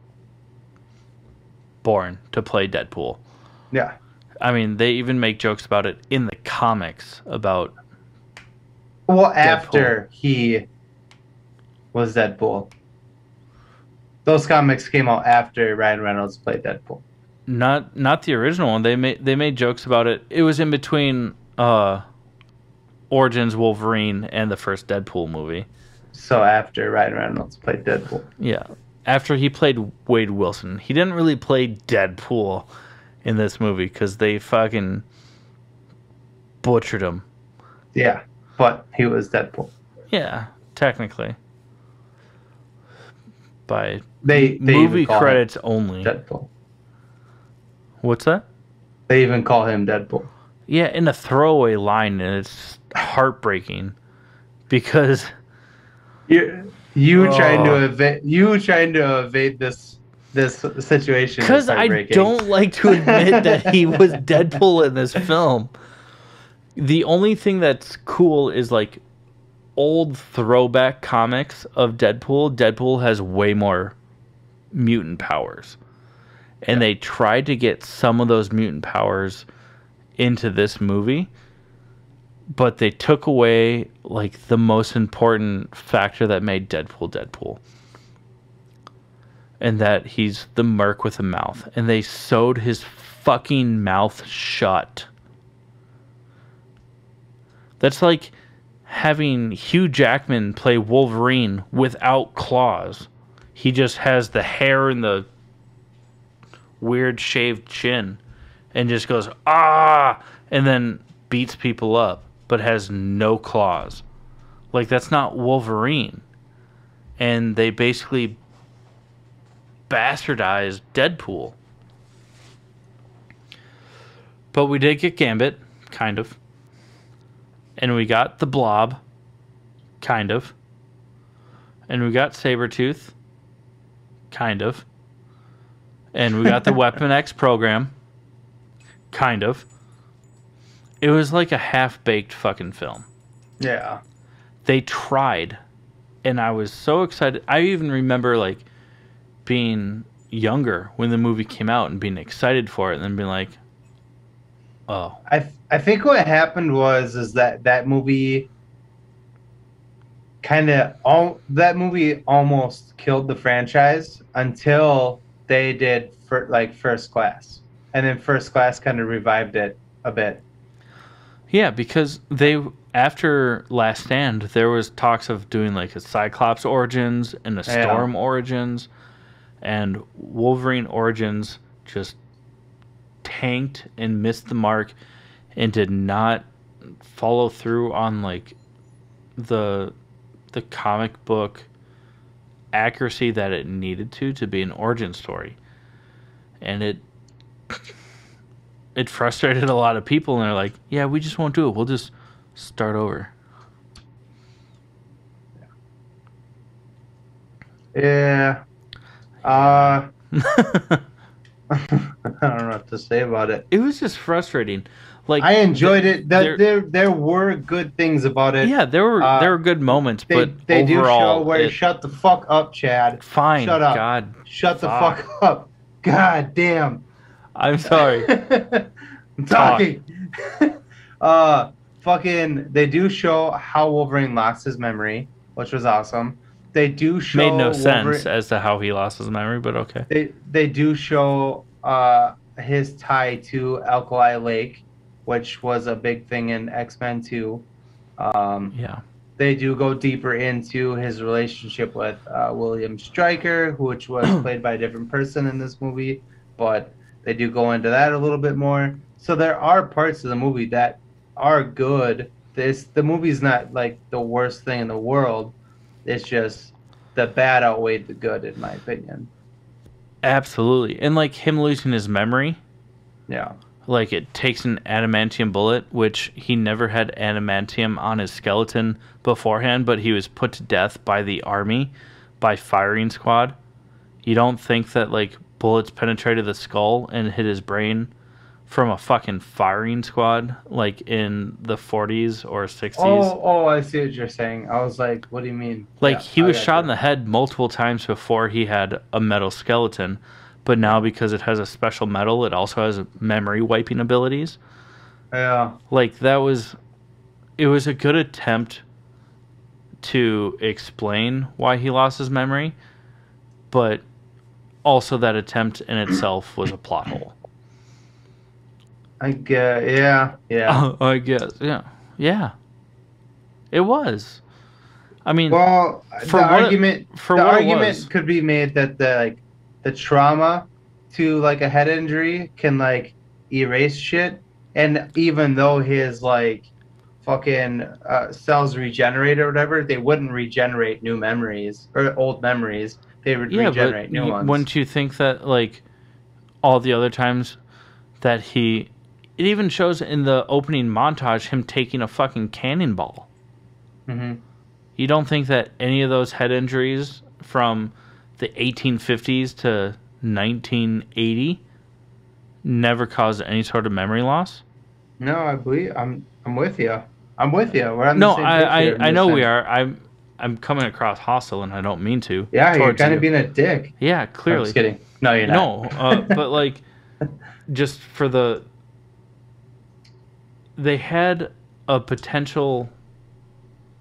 born to play Deadpool. Yeah. I mean, they even make jokes about it in the comics about. Well, after he was Deadpool. Those comics came out after Ryan Reynolds played Deadpool. Not the original one. They made jokes about it. It was in between Origins Wolverine and the first Deadpool movie. So after Ryan Reynolds played Deadpool. Yeah. After he played Wade Wilson. He didn't really play Deadpool in this movie because they fucking butchered him. Yeah, but he was Deadpool. Yeah, technically. By They movie even call credits him only. Deadpool. What's that? They even call him Deadpool. Yeah, in a throwaway line, and it's heartbreaking because You trying to evade this situation. Because I don't like to admit that he was Deadpool in this film. The only thing that's cool is like old throwback comics of Deadpool. Deadpool has way more mutant powers. And they tried to get some of those mutant powers into this movie, but they took away like the most important factor that made Deadpool Deadpool. And that he's the merc with a mouth. And they sewed his fucking mouth shut. That's like having Hugh Jackman play Wolverine without claws. He just has the hair and the weird shaved chin. And just goes, ah! And then beats people up. But has no claws. Like, that's not Wolverine. And they basically bastardized Deadpool. But we did get Gambit, kind of. And we got the Blob, kind of. And we got Sabretooth, kind of. And we got the Weapon X program, kind of. It was like a half-baked fucking film. Yeah. They tried, and I was so excited. I even remember, like, being younger when the movie came out and being excited for it and then being like, oh. I think what happened is that movie almost killed the franchise until they did First Class. And then First Class kind of revived it a bit. Yeah, because after Last Stand, there was talks of doing like a Cyclops Origins and a Storm Origins, and Wolverine Origins just tanked and missed the mark and did not follow through on like the comic book accuracy that it needed to be an origin story. And it frustrated a lot of people, and they're like, yeah, we just won't do it. We'll just start over. Yeah. I don't know what to say about it. It was just frustrating. Like, I enjoyed it. There were good things about it. Yeah, there were good moments, but they overall, do show shut the fuck up, Chad. Fine. Shut up. God. Shut the fuck up. God damn. I'm sorry. I'm talking. Fucking. They do show how Wolverine lost his memory, which was awesome. They do show made no sense as to how he lost his memory, but okay. They do show his tie to Alkali Lake, which was a big thing in X-Men 2. Yeah. They do go deeper into his relationship with William Stryker, which was played by a different person in this movie, but they do go into that a little bit more. So there are parts of the movie that are good. The movie's not like the worst thing in the world. It's just the bad outweighed the good, in my opinion. Absolutely. And like him losing his memory. Yeah. Like it takes an adamantium bullet, which he never had adamantium on his skeleton beforehand, but he was put to death by the army, by firing squad. You don't think that like bullets penetrated the skull and hit his brain from a fucking firing squad, like in the 40s or 60s. Oh, I see what you're saying. I was like, what do you mean? Like, he was shot in the head multiple times before he had a metal skeleton, but now because it has a special metal, it also has memory wiping abilities. Yeah. Like, it was a good attempt to explain why he lost his memory, but also that attempt in itself was a plot hole. I guess, yeah. I guess, yeah. Yeah. It was. I mean, Well, for what it was. could be made that the trauma to like a head injury can like erase shit, and even though his like fucking cells regenerate or whatever, they wouldn't regenerate new memories or old memories. They would Yeah, but regenerate new ones. wouldn't you think that like all the other times that he, it even shows in the opening montage him taking a fucking cannonball. Hmm. You don't think that any of those head injuries from the 1850s to 1980 never caused any sort of memory loss? No, I believe I'm with you. I'm with you. We're on the No, same page here in I this know we sense. are. I'm coming across hostile, and I don't mean to. Yeah, you're Towards kind of you. being a dick. Yeah, I'm just clearly. kidding. No, you're No, not. but like, just for the, they had a potential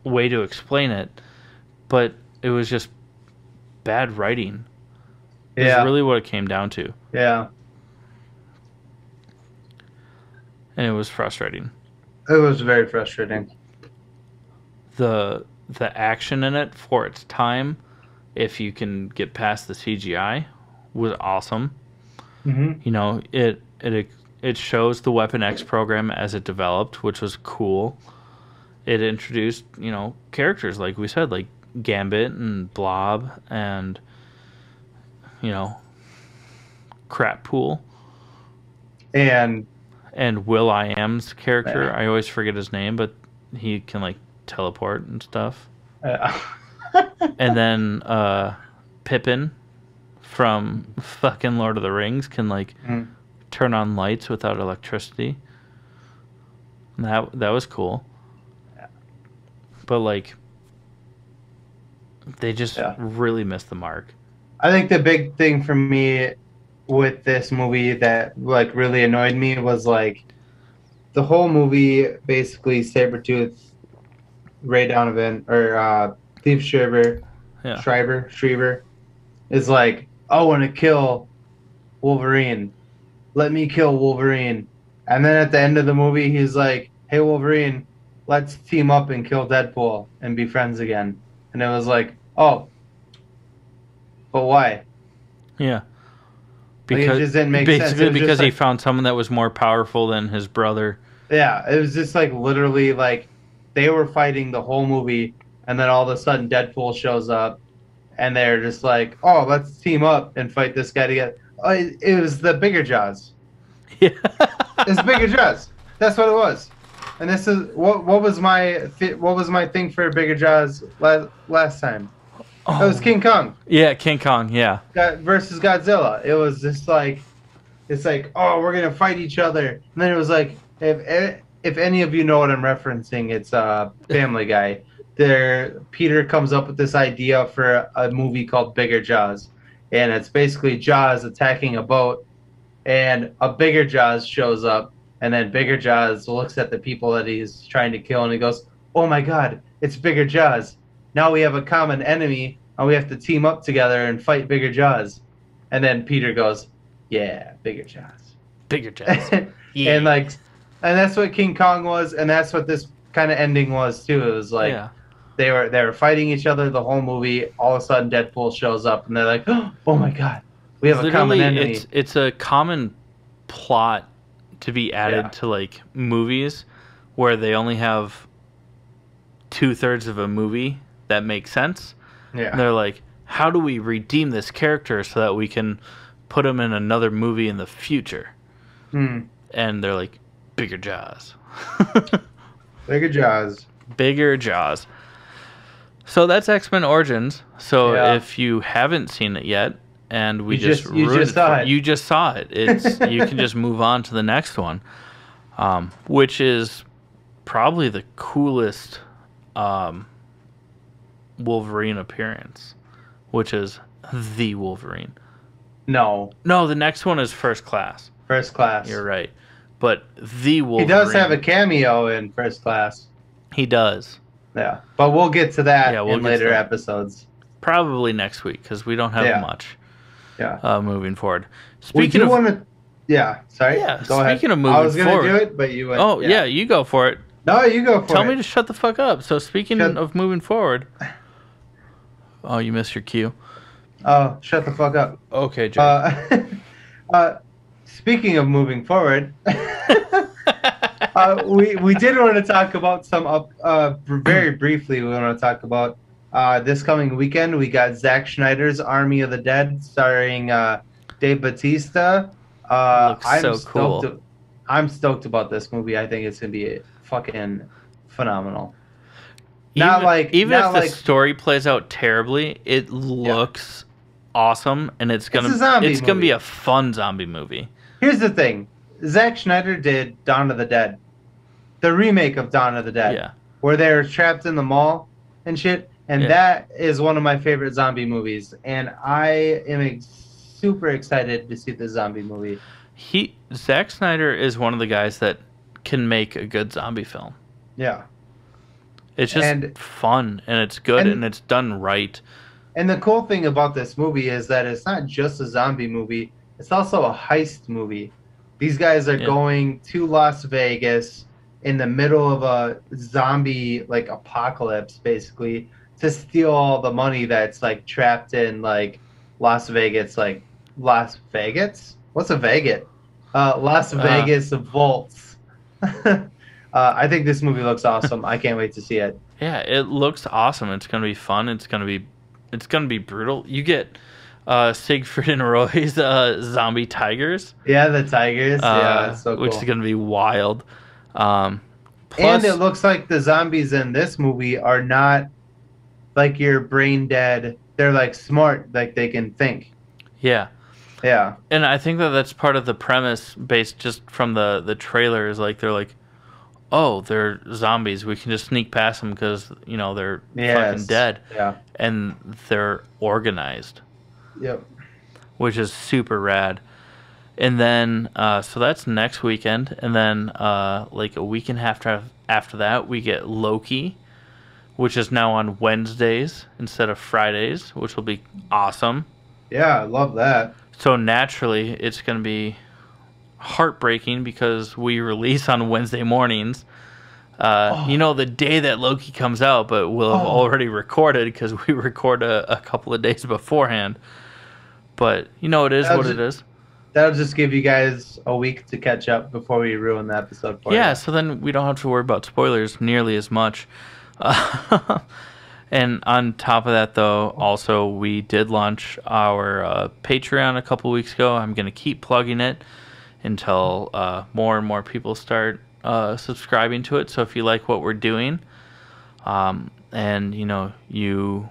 way to explain it, but it was just bad writing. Is Yeah, really what it came down to, yeah. and it was frustrating. It was very frustrating. The action in it for its time, if you can get past the CGI, was awesome. Hmm. You know, it shows the Weapon X program as it developed, which was cool. It introduced, you know, characters like we said, like Gambit and Blob and, you know, Crappool And and Will I Am's character. yeah. I always forget his name, but he can like teleport and stuff. Yeah. And then Pippin from fucking Lord of the Rings can like Mm. turn on lights without electricity. And that was cool. But like they just Yeah. really missed the mark. I think the big thing for me with this movie that like really annoyed me was like the whole movie basically Sabretooth, Ray Donovan, or Steve Yeah. Shriver is like, I want to kill Wolverine. Let me kill Wolverine. And then at the end of the movie, he's like, hey, Wolverine, let's team up and kill Deadpool and be friends again. And it was like, oh, but why? Yeah. Like, it just didn't make sense. It Basically was because just he like, found someone that was more powerful than his brother. yeah, it was just like literally like they were fighting the whole movie, and then all of a sudden Deadpool shows up, and they're just like, oh, let's team up and fight this guy together. Oh, it was the bigger Jaws. Yeah. It's bigger Jaws. That's what it was. And this is what was my thing for bigger Jaws last time. It was King Kong Yeah, King Kong, yeah. versus Godzilla. It was just like it's like, oh, we're gonna fight each other, and then it was like, if any of you know what I'm referencing, it's Family Guy. There, Peter comes up with this idea for a movie called Bigger Jaws, and it's basically Jaws attacking a boat, and a bigger Jaws shows up, and then Bigger Jaws looks at the people that he's trying to kill, and he goes, "Oh my God, it's Bigger Jaws! Now we have a common enemy, and we have to team up together and fight Bigger Jaws." And then Peter goes, "Yeah, Bigger Jaws." Bigger Jaws. Yeah. And like, and that's what King Kong was, and that's what this kind of ending was too. It was like Yeah. they were fighting each other the whole movie. All of a sudden, Deadpool shows up, and they're like, "Oh my God, we have a common Literally, enemy." it's a common plot to be added Yeah. to like movies where they only have 2/3 of a movie that makes sense. Yeah, And they're like, how do we redeem this character so that we can put him in another movie in the future? Hmm. And they're like, Bigger Jaws. Bigger Jaws. Bigger Jaws. So that's X-Men Origins. So Yeah. if you haven't seen it yet, and we You just just- you ruined just saw it. you just saw it. It's you can just move on to the next one, which is probably the coolest Wolverine appearance, which is the Wolverine. No, No, the next one is First Class. First Class. You're right, but the He Wolverine. does have a cameo in First Class. He does. Yeah, but we'll get to that Yeah, we'll in get to later that. episodes. Probably next week because we don't have Yeah. much Yeah. moving forward. We Speaking do of want to. Yeah. Sorry. Yeah, Go ahead. speaking of I moving was gonna forward- do it, but you went. Oh, yeah, you go for it. No, you go for Tell it. me to shut the fuck up. So speaking Shut- of moving forward, oh, you missed your cue. Oh, shut the fuck up. Okay, Jake. Uh, speaking of moving forward, we did want to talk about some up very briefly. We want to talk about this coming weekend. We got Zack Schneider's Army of the Dead, starring Dave Bautista. Looks so cool. I'm stoked about this movie. I think it's gonna be fucking phenomenal. Not like Even not if the like story plays out terribly, it yeah. looks awesome, and it's It's a zombie gonna be movie. a fun zombie movie. Here's the thing: Zack Schneider did Dawn of the Dead, the remake of Dawn of the Dead, Yeah, where they're trapped in the mall and shit. And yeah. that is one of my favorite zombie movies. And I am super excited to see the zombie movie. Zack Snyder is one of the guys that can make a good zombie film. Yeah. It's just fun, and it's good, and it's done right. And the cool thing about this movie is that it's not just a zombie movie, it's also a heist movie. These guys are going to Las Vegas in the middle of a zombie like apocalypse basically to steal all the money that's like trapped in like Las Vegas, like Las Vegas? What's a Vegas? Las Vegas vaults. I think this movie looks awesome. I can't wait to see it. Yeah, it looks awesome. It's gonna be fun. It's gonna be brutal. You get Siegfried and Roy's zombie tigers. Yeah, the tigers. Yeah, that's so cool. Which is gonna be wild. And it looks like the zombies in this movie are not like your brain dead. They're like smart, like they can think. Yeah. Yeah. And I think that's part of the premise based just from the trailer is like they're like, oh, they're zombies. We can just sneak past them because, you know, they're fucking dead. Yeah. And they're organized. Yep. Which is super rad. And then, so that's next weekend. And then, like a week and a half after that, we get Loki, which is now on Wednesdays instead of Fridays, which will be awesome. Yeah, I love that. So naturally, it's going to be heartbreaking because we release on Wednesday mornings. You know, the day that Loki comes out, but we'll have already recorded because we record a couple of days beforehand. But, you know, it is what it is. That'll just give you guys a week to catch up before we ruin the episode for you. Yeah, so then we don't have to worry about spoilers nearly as much. And on top of that, though, also we did launch our Patreon a couple weeks ago. I'm going to keep plugging it until more and more people start subscribing to it. So if you like what we're doing, and you know you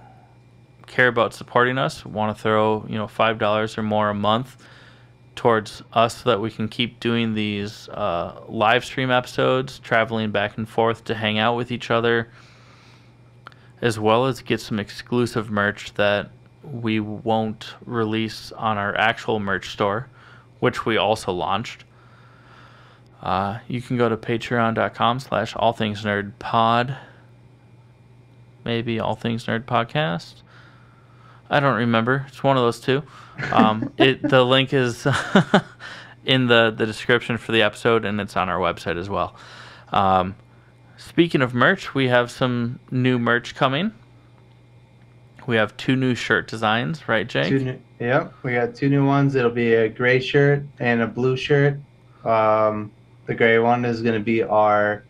care about supporting us, want to throw $5 or more a month towards us so that we can keep doing these live stream episodes, traveling back and forth to hang out with each other, as well as get some exclusive merch that we won't release on our actual merch store, which we also launched. You can go to patreon.com/allthingsnerdpod. Maybe All Things Nerd Podcast. I don't remember. It's one of those two. The link is in the description for the episode, and it's on our website as well. Speaking of merch, we have some new merch coming. We have 2 new shirt designs, right, Jake? Yep, we got 2 new ones. It'll be a gray shirt and a blue shirt. The gray one is going to be our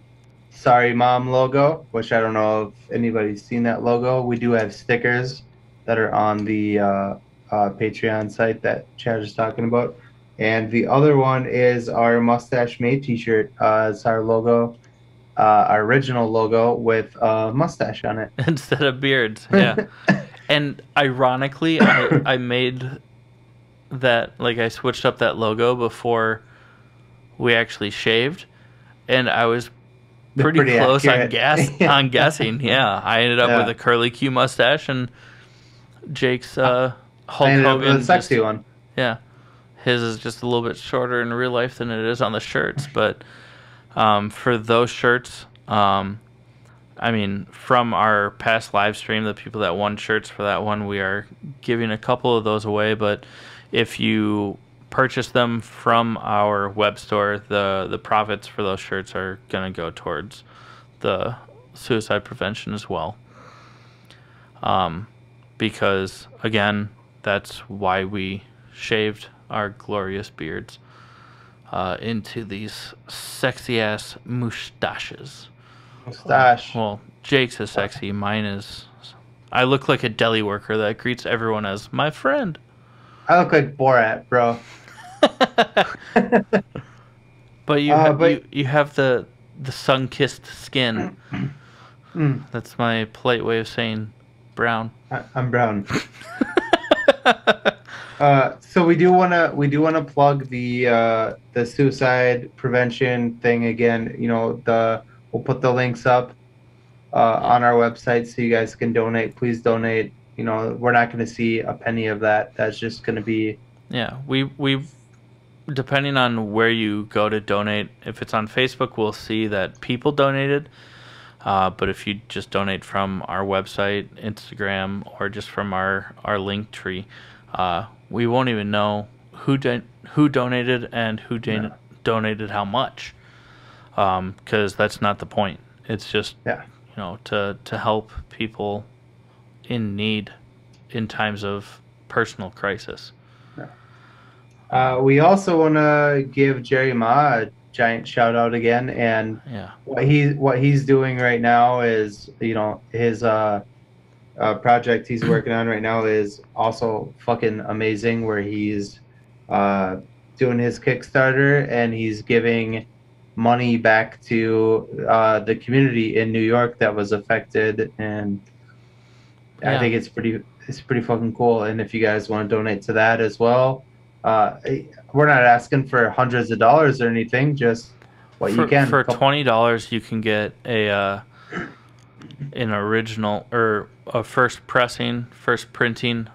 Sorry Mom logo, which I don't know if anybody's seen that logo. We do have stickers that are on the Patreon site that Chad is talking about. And the other one is our Mustache Made t-shirt. It's our logo, our original logo with a mustache on it. Instead of beards, yeah. And ironically, I made that, like I switched up that logo before we actually shaved. And I was pretty close on guessing. Yeah, I ended up with a curly Q mustache, and Jake's Hulk Hogan, a sexy one. Yeah, his is just a little bit shorter in real life than it is on the shirts. But for those shirts, I mean, from our past live stream, the people that won shirts for that one, we are giving a couple of those away. But if you purchase them from our web store, the profits for those shirts are going to go towards the suicide prevention as well. Because again, that's why we shaved our glorious beards into these sexy ass mustaches. Mustache. Well, Jake's is sexy. Mine is. I look like a deli worker that greets everyone as my friend. I look like Borat, bro. But you have the sun-kissed skin. That's my polite way of saying brown. I'm brown. So we do wanna plug the suicide prevention thing again. You know, we'll put the links up on our website so you guys can donate. Please donate. You know, we're not going to see a penny of that. That's just going to be. Yeah, we've depending on where you go to donate. If it's on Facebook, we'll see that people donated. But if you just donate from our website, Instagram, or just from our link tree, we won't even know who donated and who donated how much. Because that's not the point. It's just to help people in need in times of personal crisis. We also want to give Jerry Ma a giant shout out again, and what he's doing right now is, you know, his project he's working on right now is also fucking amazing, where he's doing his Kickstarter and he's giving money back to the community in New York that was affected, and I think it's pretty fucking cool. And if you guys want to donate to that as well, we're not asking for hundreds of dollars or anything, just what you can. For $20, you can get an original or a first printing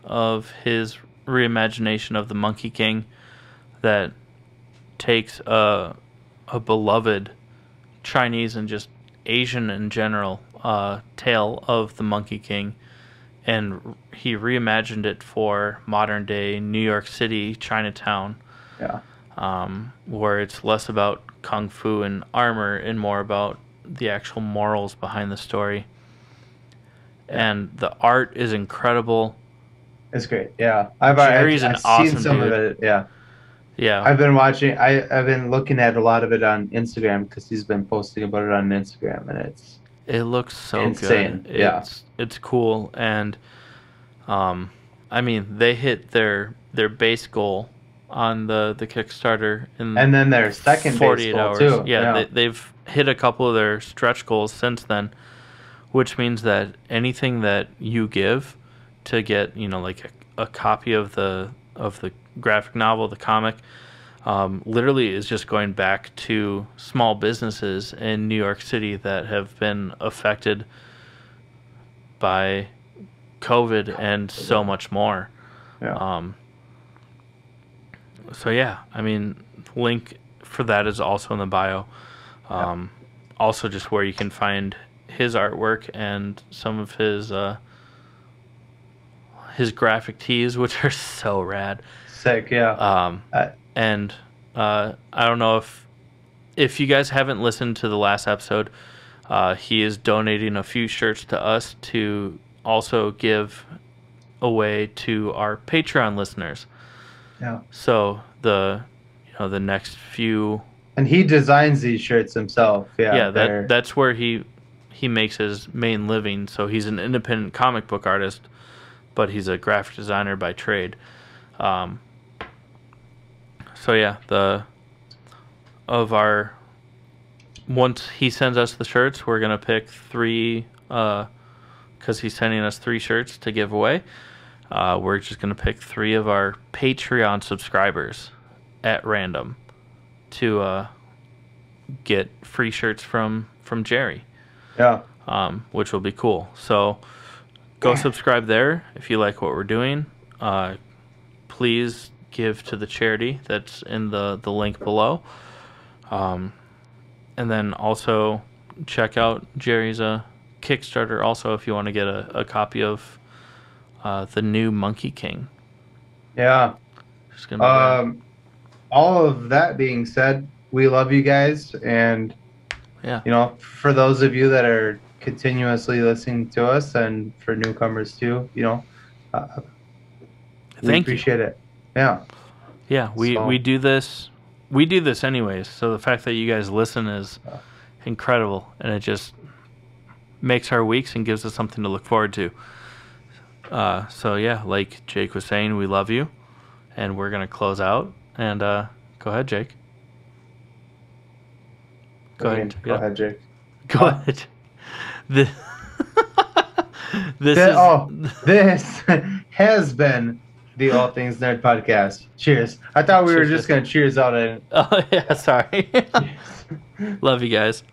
of his reimagination of the Monkey King that takes a beloved Chinese and just Asian in general tale of the Monkey King, and he reimagined it for modern day New York City, Chinatown, where it's less about kung fu and armor and more about the actual morals behind the story. And the art is incredible. It's great. Yeah, Jerry's an awesome seen some dude. of it. Yeah. Yeah, I've been watching. I've been looking at a lot of it on Instagram because he's been posting about it on Instagram, and it looks so insane. Good. It's cool, and I mean, they hit their base goal on the Kickstarter and then their second 48 base goal hours. too. Yeah, they've hit a couple of their stretch goals since then, which means that anything that you give to get, you know, like a copy of the graphic novel, the comic, literally is just going back to small businesses in New York City that have been affected by COVID and so much more. So yeah, I mean, link for that is also in the bio. Also just where you can find his artwork and some of his graphic tees, which are so rad. Sick, yeah. And I don't know if you guys haven't listened to the last episode, he is donating a few shirts to us to also give away to our Patreon listeners. Yeah. So the next few. And he designs these shirts himself. Yeah. Yeah, that's where he makes his main living. So he's an independent comic book artist, but he's a graphic designer by trade. So yeah, once he sends us the shirts, we're gonna pick 3, because he's sending us 3 shirts to give away. We're just gonna pick 3 of our Patreon subscribers at random to get free shirts from Jerry. Yeah. Which will be cool. So go subscribe there if you like what we're doing. Please give to the charity that's in the link below. And then also check out Jerry's Kickstarter also if you want to get a copy of the new Monkey King. Yeah. All of that being said, we love you guys, and Yeah. You know, for those of you that are continuously listening to us, and for newcomers too, you know, uh, we Thank you. appreciate it. Yeah. Yeah, we So, do this. We do this anyways. So the fact that you guys listen is uh, incredible, and it just makes our weeks and gives us something to look forward to. So yeah, like Jake was saying, we love you, and we're gonna close out. And go ahead, Jake. what Go do you ahead. mean? Go Yeah, ahead, Jake. go Huh? ahead. The, this is This has been the All Things Nerd podcast. Cheers. I thought we were cheers, just guys. gonna cheers out and Oh yeah, sorry. cheers. Love you guys.